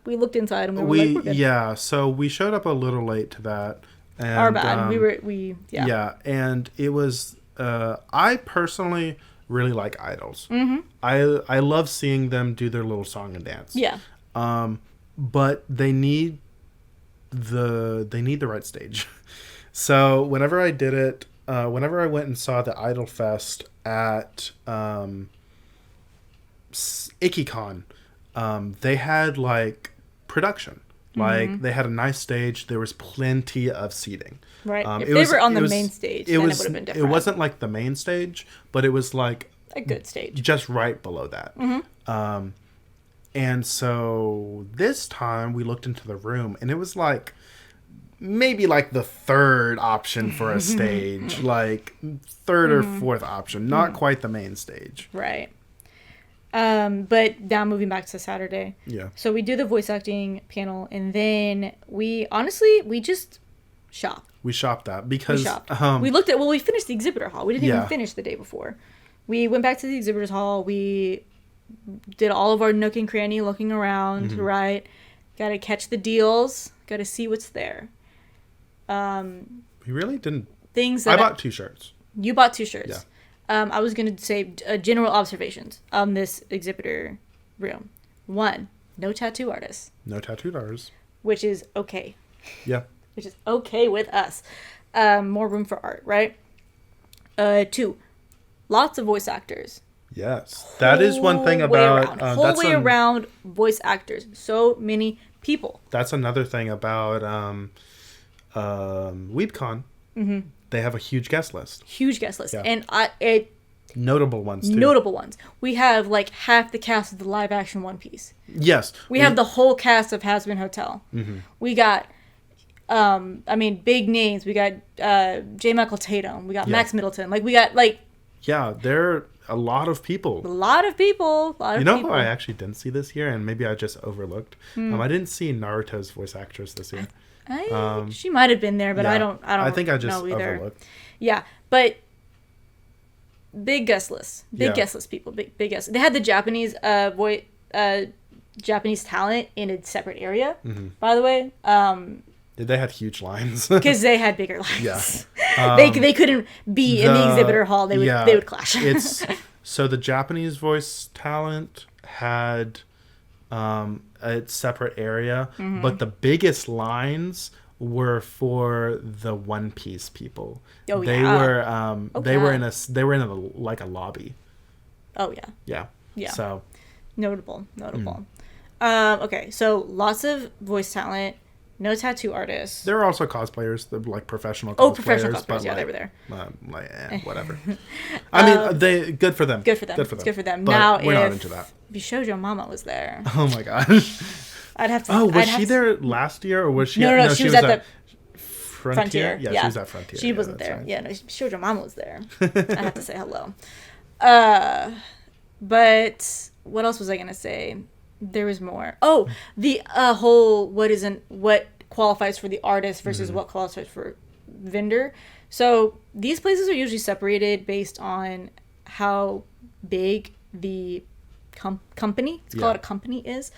We looked inside and we were like, we're good. So we showed up a little late to that. And, our bad. Yeah, and it was. I personally really like idols. I love seeing them do their little song and dance. Yeah. But they need the right stage. So whenever I did it, whenever I went and saw the Idol Fest at Ikicon, they had like production. Like they had a nice stage. There was plenty of seating. Right. If they were on the main stage, then it would have been different. It wasn't like the main stage, but it was like a good stage, just right below that. And so this time we looked into the room, and it was like maybe like the 3rd option for a stage, like 3rd or 4th option, not quite the main stage. Right. But now moving back to Saturday. Yeah. So we do the voice acting panel, and then we just shop. We shopped that because we finished the exhibitor hall. We didn't even finish the day before. We went back to the exhibitors hall. We did all of our nook and cranny looking around, right? Got to catch the deals. Got to see what's there. We really didn't. I bought 2 shirts. You bought 2 shirts. Yeah. I was going to say general observations on this exhibitor room. 1, no tattoo artists. No tattooed artists. Which is okay. Yeah. Which is okay with us. More room for art, right? 2, lots of voice actors. Yes. That is one thing about... whole way around voice actors. So many people. That's another thing about Weebcon. They have a huge guest list. Yeah. And notable ones, too. Notable ones. We have, like, half the cast of the live-action One Piece. Yes. We have the whole cast of Hazbin Hotel. We got, big names. We got J. Michael Tatum. We got Max Middleton. Like, we got, like... Yeah, they're... a lot of people. A lot of people. You know who I actually didn't see this year, and maybe I just overlooked? I didn't see Naruto's voice actress this year. She might have been there, but I don't. I think I just overlooked. Yeah, but big guest list. Guest list people. Big guest. They had the Japanese Japanese talent in a separate area. By the way. They had huge lines because they had bigger lines. Yeah, they couldn't be in the exhibitor hall. They would clash. So the Japanese voice talent had a separate area, but the biggest lines were for the One Piece people. Oh they yeah. They were in a like a lobby. Oh yeah. Yeah. So notable. Okay, so lots of voice talent. No tattoo artists. There were also cosplayers, like professional cosplayers. Oh, professional cosplayers, yeah, they were there. Whatever. I mean, good for them. Good for them. It's good for them. But now, we're not into that. Bishojo Mama was there. Oh my gosh. I'd have to. Oh, was she there last year, or was she? No, she was at the Frontier. Yeah, she was at Frontier. She wasn't there. Right. Yeah, no, Bishojo Mama was there. I have to say hello. But what else was I gonna say? There was more. Oh, the whole what qualifies for the artist versus what qualifies for vendor. So these places are usually separated based on how big the company, let's call it a company, is.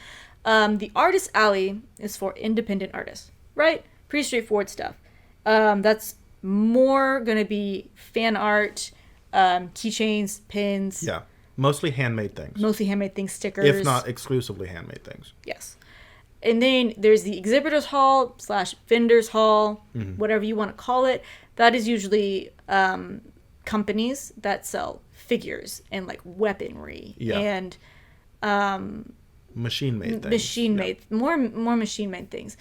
The artist alley is for independent artists, right? Pretty straightforward stuff. That's more gonna be fan art, keychains, pins. Yeah. Mostly handmade things. Stickers. If not exclusively handmade things. Yes. And then there's the exhibitors hall / vendors hall, whatever you want to call it. That is usually companies that sell figures and like weaponry and machine-made things. More machine-made things.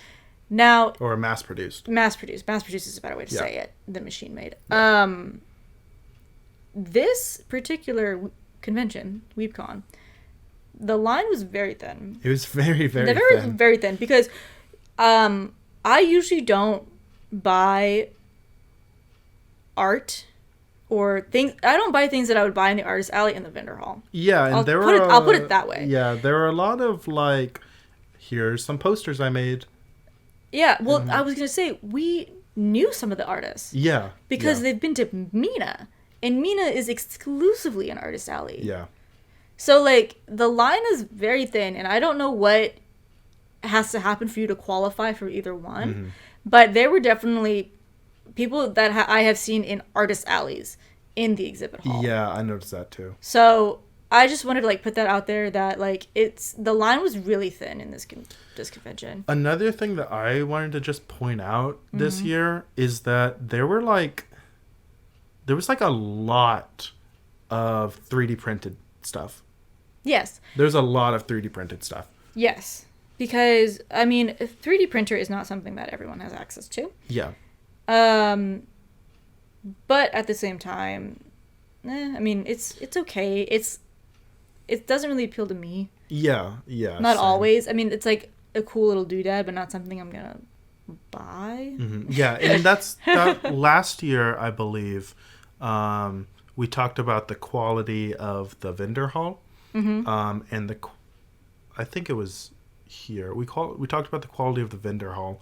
Now, or mass-produced. Mass-produced is a better way to say it than machine-made. Yeah. This particular convention, Weebcon, the line was very thin. It was very, very thin. Very thin because I usually don't buy art or things. I don't buy things that I would buy in the artist alley in the vendor hall. Yeah, and I'll put it that way. Yeah, there were a lot of like, here's some posters I made. Yeah, well, I was gonna say we knew some of the artists. Yeah, because they've been to Mina. And Mina is exclusively an artist alley. Yeah. So, like, the line is very thin, and I don't know what has to happen for you to qualify for either one. But there were definitely people that I have seen in artist alleys in the exhibit hall. Yeah, I noticed that too. So, I just wanted to, like, put that out there that, like, the line was really thin in this convention. Another thing that I wanted to just point out this year is that there was like a lot of 3D printed stuff. Yes. There's a lot of 3D printed stuff. Yes. Because, I mean, a 3D printer is not something that everyone has access to. Yeah. But at the same time, I mean, it's okay. It doesn't really appeal to me. Yeah. Not always. I mean, it's like a cool little doodad, but not something I'm gonna buy. Yeah, and that last year, I believe, we talked about the quality of the vendor hall, and I think it was here. We talked about the quality of the vendor hall,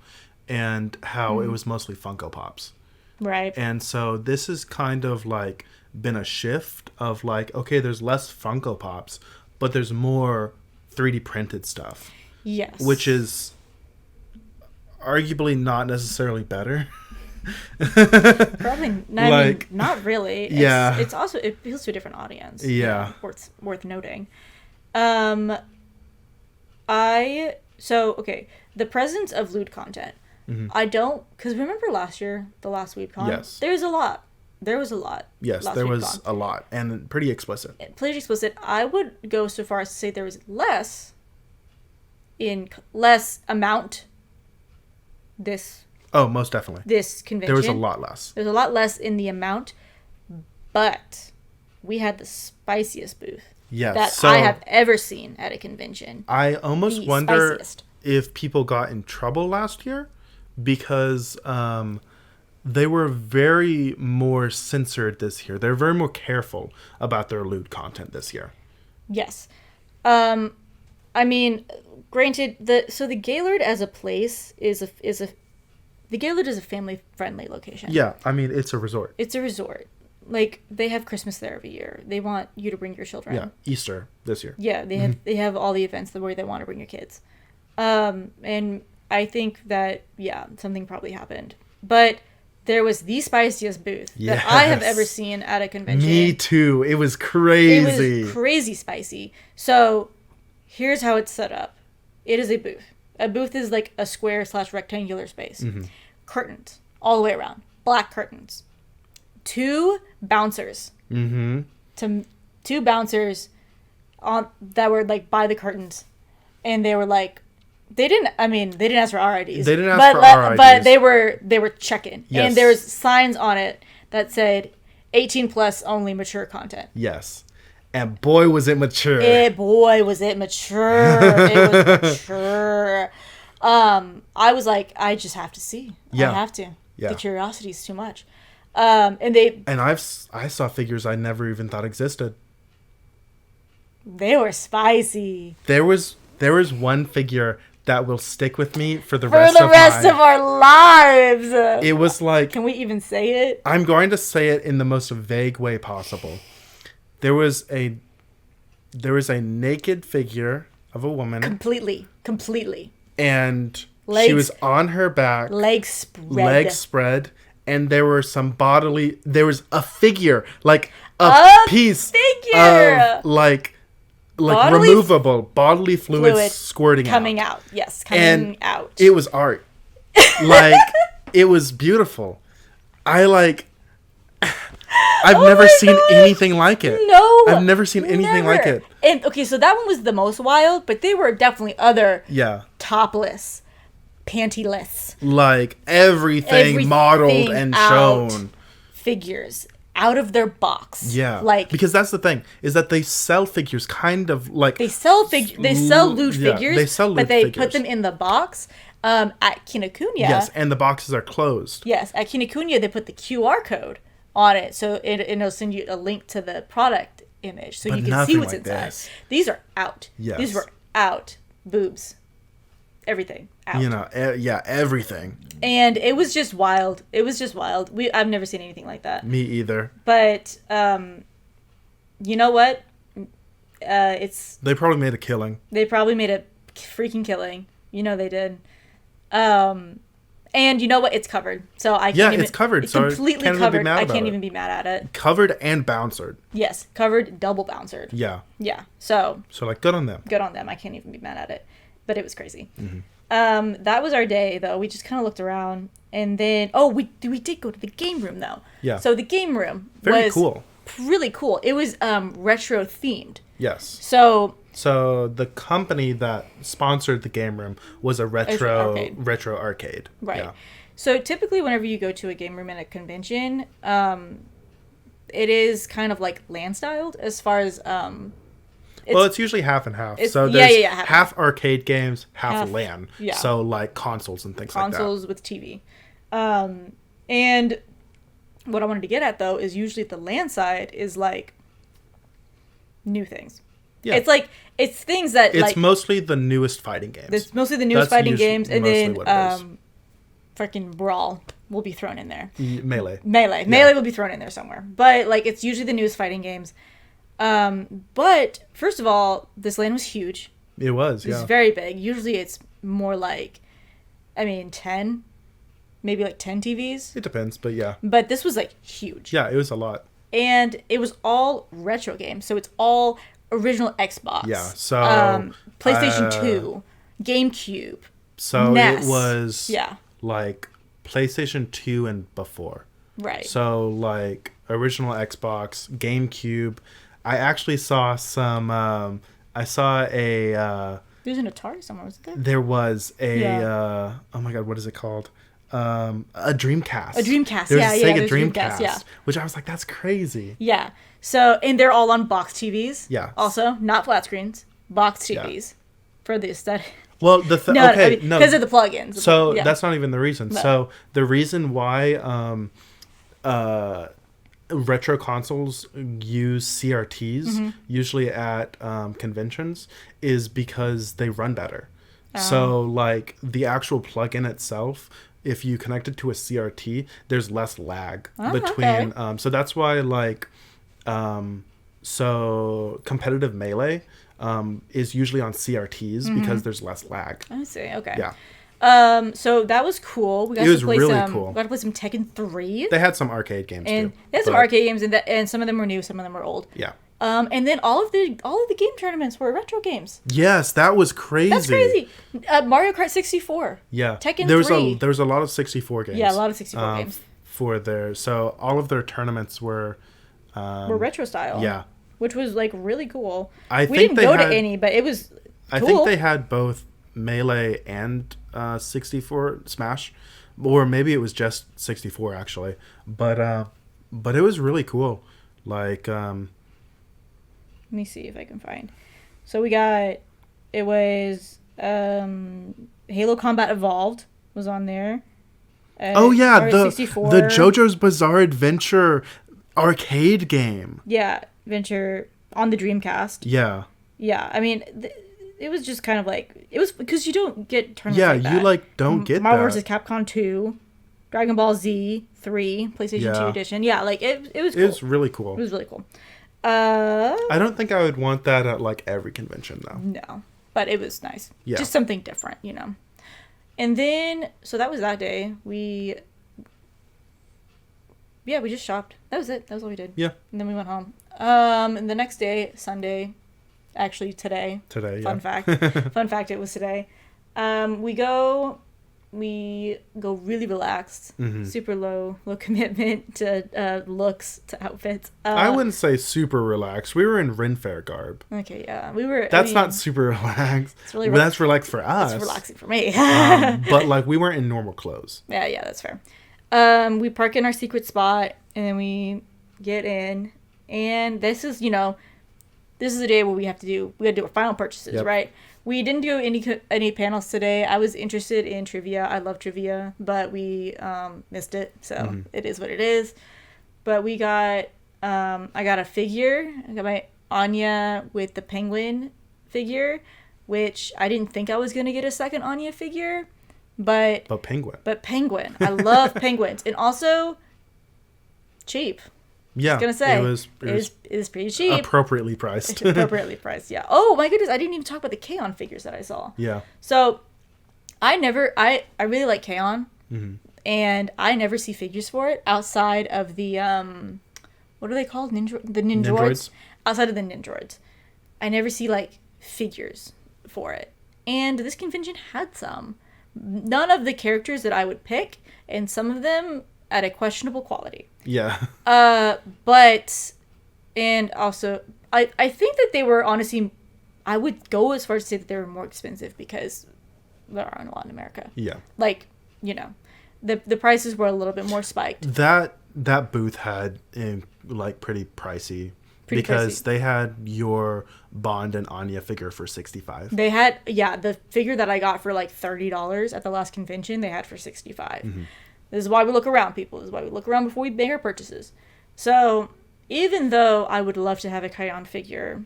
and how it was mostly Funko Pops. Right. And so this is kind of like been a shift of like, okay, there's less Funko Pops, but there's more 3D printed stuff. Yes. Which is arguably not necessarily better. Probably not. I mean, not really. It's also, it appeals to a different audience. Yeah. Worth noting. Okay, the presence of lewd content. I don't, because remember last year, the last Weebcon? Yes. There was a lot. Yes, there was a lot, and pretty explicit. I would go so far as to say there was less amount this. Oh, most definitely. This convention. There was a lot less. There's a lot less in the amount, but we had the spiciest booth that I have ever seen at a convention. I almost wonder if people got in trouble last year because they were very more censored this year. They're very more careful about their lewd content this year. Yes. I mean, granted, the Gaylord as a place the Gaylord is a family-friendly location. Yeah, I mean, it's a resort. It's a resort. Like, they have Christmas there every year. They want you to bring your children. Yeah, Easter this year. Yeah, they have all the events where they want to bring your kids. And I think that, something probably happened. But there was the spiciest booth that I have ever seen at a convention. Me too. It was crazy. It was crazy spicy. So, here's how it's set up. It is a booth. A booth is like a square/rectangular space. Mm-hmm. Curtains all the way around. Black curtains. 2 bouncers. Mm-hmm. Two bouncers that were like by the curtains, and they were like, they didn't ask for our IDs. They didn't ask for our IDs. But they were checking. Yes. And there was signs on it that said 18 plus only mature content. Yes. And boy, was it mature. It was mature. I was like, I just have to see. Yeah. I have to. Yeah. The curiosity is too much. And I saw figures I never even thought existed. They were spicy. There was one figure that will stick with me for the rest of our lives. It was like, can we even say it? I'm going to say it in the most vague way possible. There was a naked figure of a woman. Completely. And she was on her back. Legs spread. And there was a figure, like a piece of like removable bodily fluid squirting coming out. Yes, coming out. It was art. Like, it was beautiful. I've never seen anything like it. No. I've never seen anything like it. And okay, so that one was the most wild, but there were definitely other topless, pantyless. Like everything modeled and shown. Figures out of their box. Yeah. Like, because that's the thing, is that they sell figures kind of like they sell lewd figures. They sell lewd but they figures. put them in the box. At Konich-Yeehaw. Yes, and the boxes are closed. Yes, at Konich-Yeehaw they put the QR code on it, so it'll send you a link to the product image, so you can see what's inside. These are out. Yes. These were out. Boobs. Everything out. Everything. And it was just wild. I've never seen anything like that. Me either. But you know what? They probably made a killing. They probably made a freaking killing. You know they did. And you know what? It's covered. So I can't it's covered. It's completely covered. I can't even be mad at it. Covered and bouncered. Yes, covered, double bouncered. Yeah. Yeah. So like, good on them. Good on them. I can't even be mad at it. But it was crazy. Mm-hmm. That was our day, though. We just kind of looked around, and then we did go to the game room, though. Yeah. So the game room was cool. Really cool. It was retro themed. Yes. So the company that sponsored the game room was a retro arcade. Right. Yeah. So typically whenever you go to a game room at a convention, it is kind of like LAN styled as far as it's usually half and half. So there's half arcade games, half LAN. Yeah. So like consoles and things like that. Consoles with TV. And what I wanted to get at though is usually the LAN side is like new things. Yeah. It's things that it's mostly the newest fighting games. It's mostly the newest fighting games, and then freaking Brawl will be thrown in there. Melee will be thrown in there somewhere. But like it's usually the newest fighting games. But first of all, this LAN was huge. It was. It was very big. Usually it's more like, 10, maybe like 10 TVs. It depends, but yeah. But this was like huge. Yeah, it was a lot. And it was all retro games, so it's all original Xbox. Yeah, so PlayStation 2, GameCube. So NES. It was like PlayStation 2 and before. Right. So like original Xbox, GameCube. I actually saw some. I saw a. There's an Atari somewhere, wasn't there? There was a. Oh my God, what is it called? A Dreamcast. A Dreamcast, There was a Sega Dreamcast, which I was like, that's crazy. Yeah. So, and they're all on box TVs. Yeah. Also, not flat screens, box TVs for the aesthetic. Well, okay, no, because of the plugins. So that's not even the reason. No. So the reason why retro consoles use CRTs usually at conventions is because they run better. So like the actual plugin itself, if you connect it to a CRT, there's less lag between. Okay. So that's why like so competitive Melee is usually on CRTs because there's less lag. I see. Okay. Yeah. So that was cool. We got to play cool. We got to play some Tekken 3. They had some arcade games and too. They had some arcade games, and some of them were new, some of them were old. Yeah. And then all of the game tournaments were retro games. Yes, that was crazy. That's crazy. Mario Kart 64. Yeah. Tekken 3. There was a lot of 64 games. Yeah, a lot of 64 games. So all of their tournaments were retro style. Yeah. Which was like really cool. We didn't go to any, but it was cool. I think they had both Melee and 64 Smash, or maybe it was just 64 actually. But it was really cool. Like let me see if I can find. So it was Halo Combat Evolved was on there. Oh yeah, the 64. the JoJo's Bizarre Adventure arcade game. Yeah, Venture on the Dreamcast. Yeah. Yeah, I mean, it was just kind of like it was because you don't get tournaments like that. Yeah, you like don't get Marvel that. vs. Capcom 2, Dragon Ball Z 3, PlayStation 2 edition. Yeah, like it was cool. It was really cool. It was really cool. I don't think I would want that at like every convention though. No, but it was nice. Yeah. Just something different, you know. And then, so that was that day. We just shopped. That was it. That was all we did. Yeah. And then we went home. And the next day, Sunday, actually today. Today, Fun fact. Fun fact, it was today. We go really relaxed, super low commitment to looks, to outfits. I wouldn't say super relaxed. We were in Ren Fair garb. Okay, yeah, we were. That's not super relaxed. It's really that's relaxed for us. It's relaxing for me. But like we weren't in normal clothes. Yeah, that's fair. We park in our secret spot and then we get in, and this is a day where we had to do our final purchases, right? We didn't do any panels today. I was interested in trivia. I love trivia, but we missed it, so it is what it is. But we got I got a figure. I got my Anya with the penguin figure, which I didn't think I was gonna get a second Anya figure, but penguin. I love penguins, and also cheap. Yeah, I was gonna say it was pretty cheap, appropriately priced. Yeah. Oh my goodness, I didn't even talk about the K-On! Figures that I saw. Yeah. So, I really like K-On! And I never see figures for it outside of the what are they called? The Ninjoroids. Outside of the Ninjoroids, I never see like figures for it. And this convention had some. None of the characters that I would pick, and some of them at a questionable quality. Yeah. But, and also, I think that they were honestly, I would go as far as to say that they were more expensive because there aren't a lot in America. Yeah. Like, the prices were a little bit more spiked. That booth had like pretty pricey. Because they had your Bond and Anya figure for $65. They had, the figure that I got for like $30 at the last convention, they had for $65. This is why we look around, people. This is why we look around before we make our purchases. So, even though I would love to have a K-On! Figure,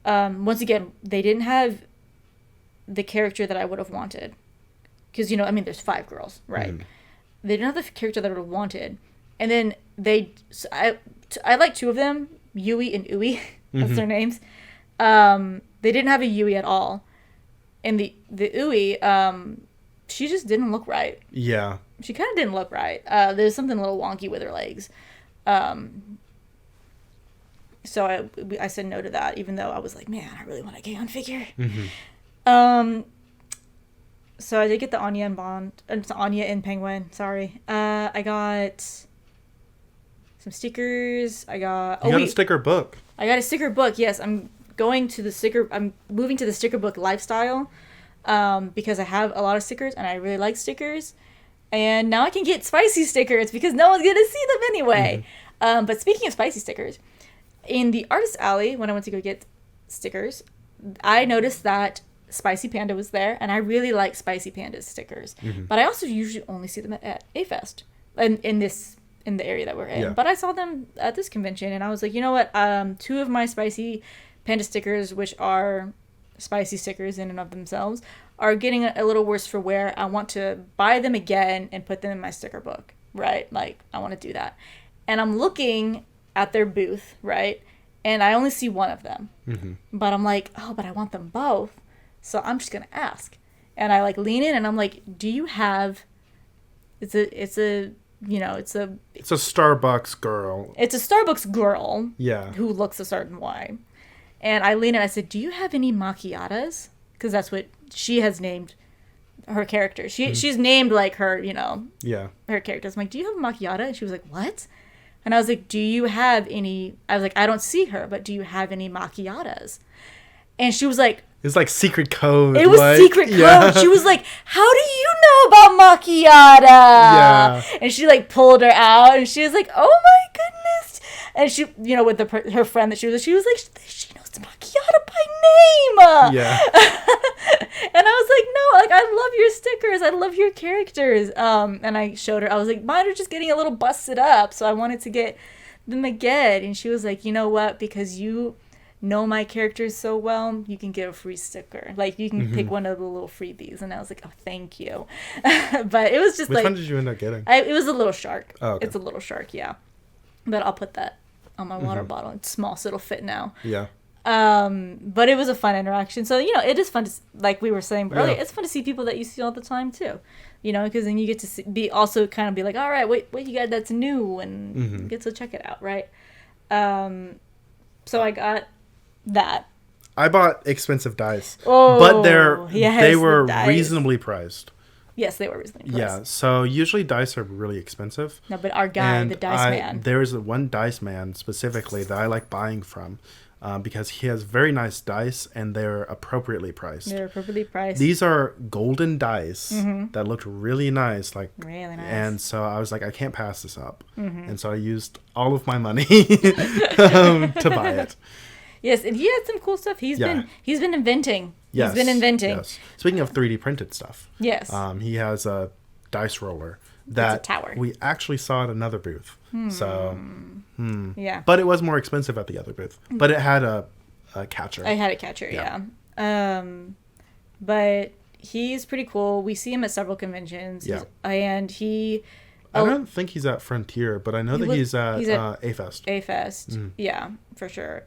once again, they didn't have the character that I would have wanted. Because, there's 5 girls, right? They didn't have the character that I would have wanted. And then I like 2 of them, Yui and Ui. That's their names. They didn't have a Yui at all. And the Ui, she just didn't look right. Yeah. She kind of didn't look right. There's something a little wonky with her legs. So I said no to that, even though I was like, man, I really want a K-On! Figure. So I did get the Anya and Bond. Anya and Penguin, sorry. I got some stickers. You got a sticker book. I got a sticker book, yes. I'm moving to the sticker book lifestyle. Because I have a lot of stickers and I really like stickers, and now I can get spicy stickers because no one's gonna see them anyway. But speaking of spicy stickers, in the artist alley when I went to go get stickers, I noticed that Spicy Panda was there, and I really like Spicy Panda stickers. But I also usually only see them at A-Fest, in the area that we're in. Yeah. But I saw them at this convention, and I was like, you know what? 2 of my Spicy Panda stickers, which are spicy stickers in and of themselves, are getting a little worse for wear. I want to buy them again and put them in my sticker book, right? Like, I want to do that. And I'm looking at their booth, right? And I only see one of them. But I'm like, oh, but I want them both. So I'm just going to ask. And I, like, lean in, and I'm like, do you have... It's a Starbucks girl. It's a Starbucks girl. Yeah. Who looks a certain way. And I leaned in and I said, do you have any macchiatas? Because that's what she has named her character. She's named, like, her, Yeah. her characters. I'm like, do you have a macchiata? And she was like, what? And I was like, do you have any... I was like, I don't see her, but do you have any macchiatas? And she was like... It's like secret code. It was secret code. She was like, how do you know about macchiata? Yeah. And she, like, pulled her out, and she was like, oh my goodness. And she, with her friend that she was like, she knows macchiata by name. Yeah. And I was like, no, like, I love your stickers. I love your characters. And I showed her, I was like, mine are just getting a little busted up, so I wanted to get them again. And she was like, you know what? Because you know my characters so well, you can get a free sticker. Like, you can pick one of the little freebies. And I was like, oh, thank you. But it was just Which one did you end up getting? It was a little shark. Oh, okay. It's a little shark, yeah. But I'll put that on my water bottle. It's small, so it'll fit now. Yeah. But it was a fun interaction. So, it is fun to, like we were saying earlier, Yeah. it's fun to see people that you see all the time too. Because then you get to be like, all right, what you got that's new, and get to check it out, right? So I got that. I bought expensive dice, Oh, but they were the dice. reasonably priced. Yes, they were reasonably priced. Yeah, so usually dice are really expensive. No, but our guy, the dice man. There is one dice man specifically that I like buying from. Because he has very nice dice, and they're appropriately priced. They're appropriately priced. These are golden dice that looked really nice. Really nice. And so I was like, I can't pass this up. And so I used all of my money to buy it. Yes, and he had some cool stuff. He's been inventing. Yes, he's been inventing. Yes. Speaking of 3D printed stuff. Yes. He has a dice roller that it's a tower. we actually saw at another booth. So... Yeah. But it was more expensive at the other booth. But it had a catcher. I had a catcher, yeah. But he's pretty cool. We see him at several conventions. Yeah. And he... I don't think he's at Frontier, but I know that he's at A-Fest. A-Fest, yeah, for sure.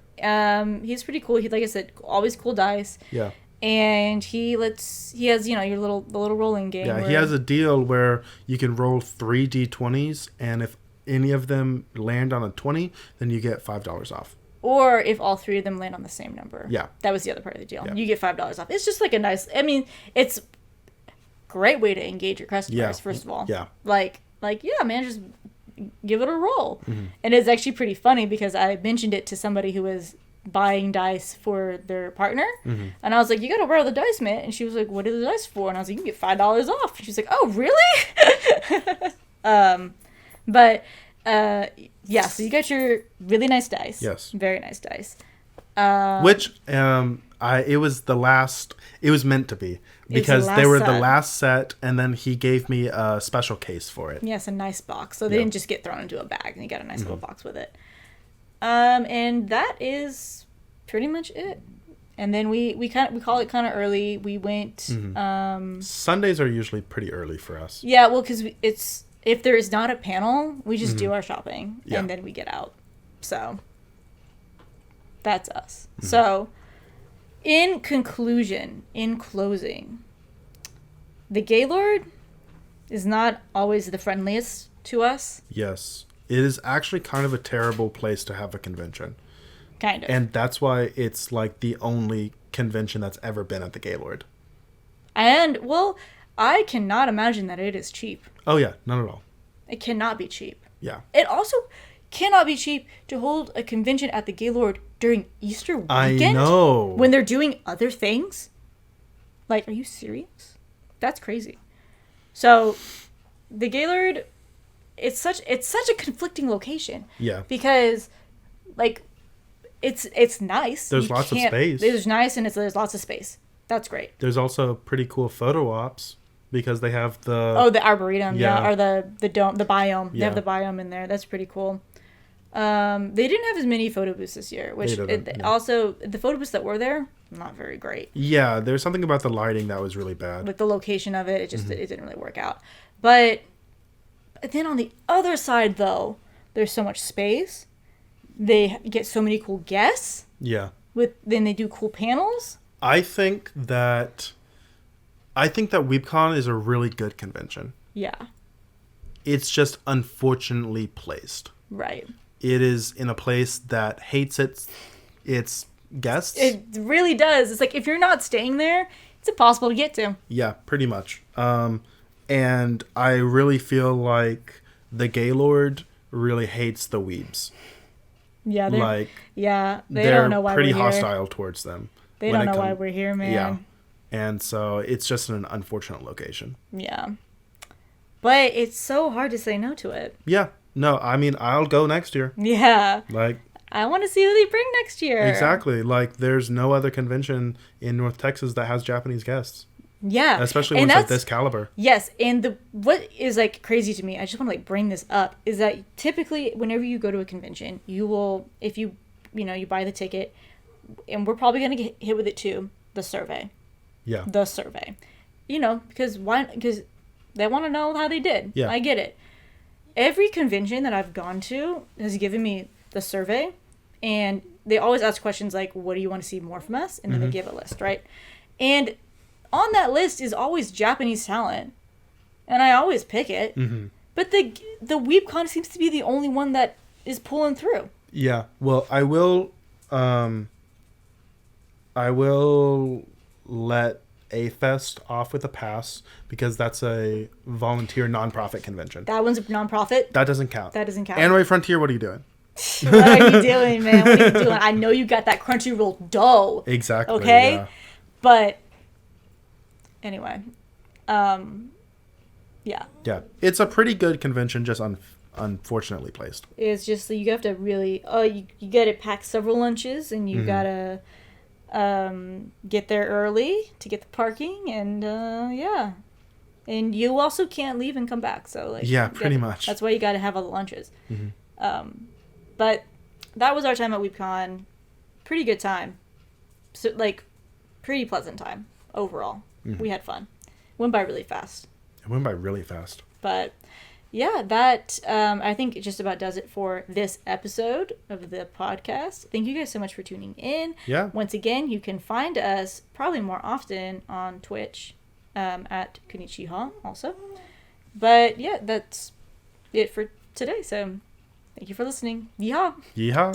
He's pretty cool. He, like I said, always cool dice. Yeah. And he has, your the little rolling game. Yeah, he has a deal where you can roll 3 D20s, and if any of them land on a 20, then you get $5 off. Or if all 3 of them land on the same number. Yeah. That was the other part of the deal. Yeah. You get $5 off. It's just like a nice, it's a great way to engage your customers, first of all. Yeah. Like, yeah, man, just give it a roll. And it's actually pretty funny because I mentioned it to somebody who was buying dice for their partner. And I was like, you got to borrow the dice, man. And she was like, what are the dice for? And I was like, you can get $5 off. And she's like, oh, really? But, yeah, so you got your really nice dice. Yes. Very nice dice. Which, it was meant to be. Because they were the last set, and then he gave me a special case for it. Yes, a nice box. So they didn't just get thrown into a bag, and you got a nice little box with it. And that is pretty much it. And then we call it kind of early. We went. Sundays are usually pretty early for us. Yeah, well, because if there is not a panel, we just do our shopping and then we get out. So that's us. So in conclusion, in closing, the Gaylord is not always the friendliest to us. Yes. It is actually kind of a terrible place to have a convention. Kind of. And that's why it's like the only convention that's ever been at the Gaylord. And, well, I cannot imagine that it is cheap. Oh, yeah. Not at all. It cannot be cheap. Yeah. It also cannot be cheap to hold a convention at the Gaylord during Easter weekend. I know. When they're doing other things. Like, are you serious? That's crazy. So, the Gaylord, it's such a conflicting location. Yeah. Because, like, it's nice. There's lots of space. There's nice and there's lots of space. That's great. There's also pretty cool photo ops because they have the... Oh, the arboretum, or the dome, the biome. They have the biome in there. That's pretty cool. They didn't have as many photo booths this year, which also, the photo booths that were there, not very great. Yeah, there's something about the lighting that was really bad. With the location of it, it just it didn't really work out. But then on the other side, though, there's so much space. They get so many cool guests. Yeah. Then they do cool panels. I think that Weebcon is a really good convention. Yeah. It's just unfortunately placed. Right. It is in a place that hates its guests. It really does. It's like if you're not staying there, it's impossible to get to. Yeah, pretty much. And I really feel like the Gaylord really hates the Weebs. Yeah, they they're don't know why pretty we're here. hostile towards them. They don't know why we're here, man. Yeah, and so it's just an unfortunate location. Yeah, but it's so hard to say no to it. Yeah, no, I mean I'll go next year. Yeah, like I want to see who they bring next year. Exactly, like there's no other convention in North Texas that has Japanese guests. Yeah, especially ones like this caliber. Yes, and what is like crazy to me, I just want to like bring this up, is that typically whenever you go to a convention, you will, if you buy the ticket, and we're probably gonna get hit with it too, the survey. Yeah. The survey, because they want to know how they did. Yeah, I get it. Every convention that I've gone to has given me the survey, and they always ask questions like, "What do you want to see more from us?" And then they give a list, right? And on that list is always Japanese talent, and I always pick it. Mm-hmm. But the Weebcon seems to be the only one that is pulling through. Yeah. Well, I will let A-Fest off with a pass because that's a volunteer nonprofit convention. That one's a nonprofit. That doesn't count. That doesn't count. Anime Frontier, what are you doing? What are you doing, man? What are you doing? I know you got that Crunchyroll dough. Exactly. Okay, yeah. But. Anyway, yeah. Yeah, it's a pretty good convention, just unfortunately placed. It's just you have to really, you got to pack several lunches, and you gotta get there early to get the parking, and yeah, and you also can't leave and come back. So like, yeah, pretty much. That's why you got to have all the lunches. Mm-hmm. But that was our time at Weebcon. Pretty good time. So like, pretty pleasant time overall. Mm-hmm. We had fun. Went by really fast. It went by really fast. But yeah, that I think it just about does it for this episode of the podcast. Thank you guys so much for tuning in. Yeah. Once again, you can find us probably more often on Twitch at Konich-Yeehaw also. But yeah, that's it for today. So thank you for listening. Yeehaw. Yeehaw.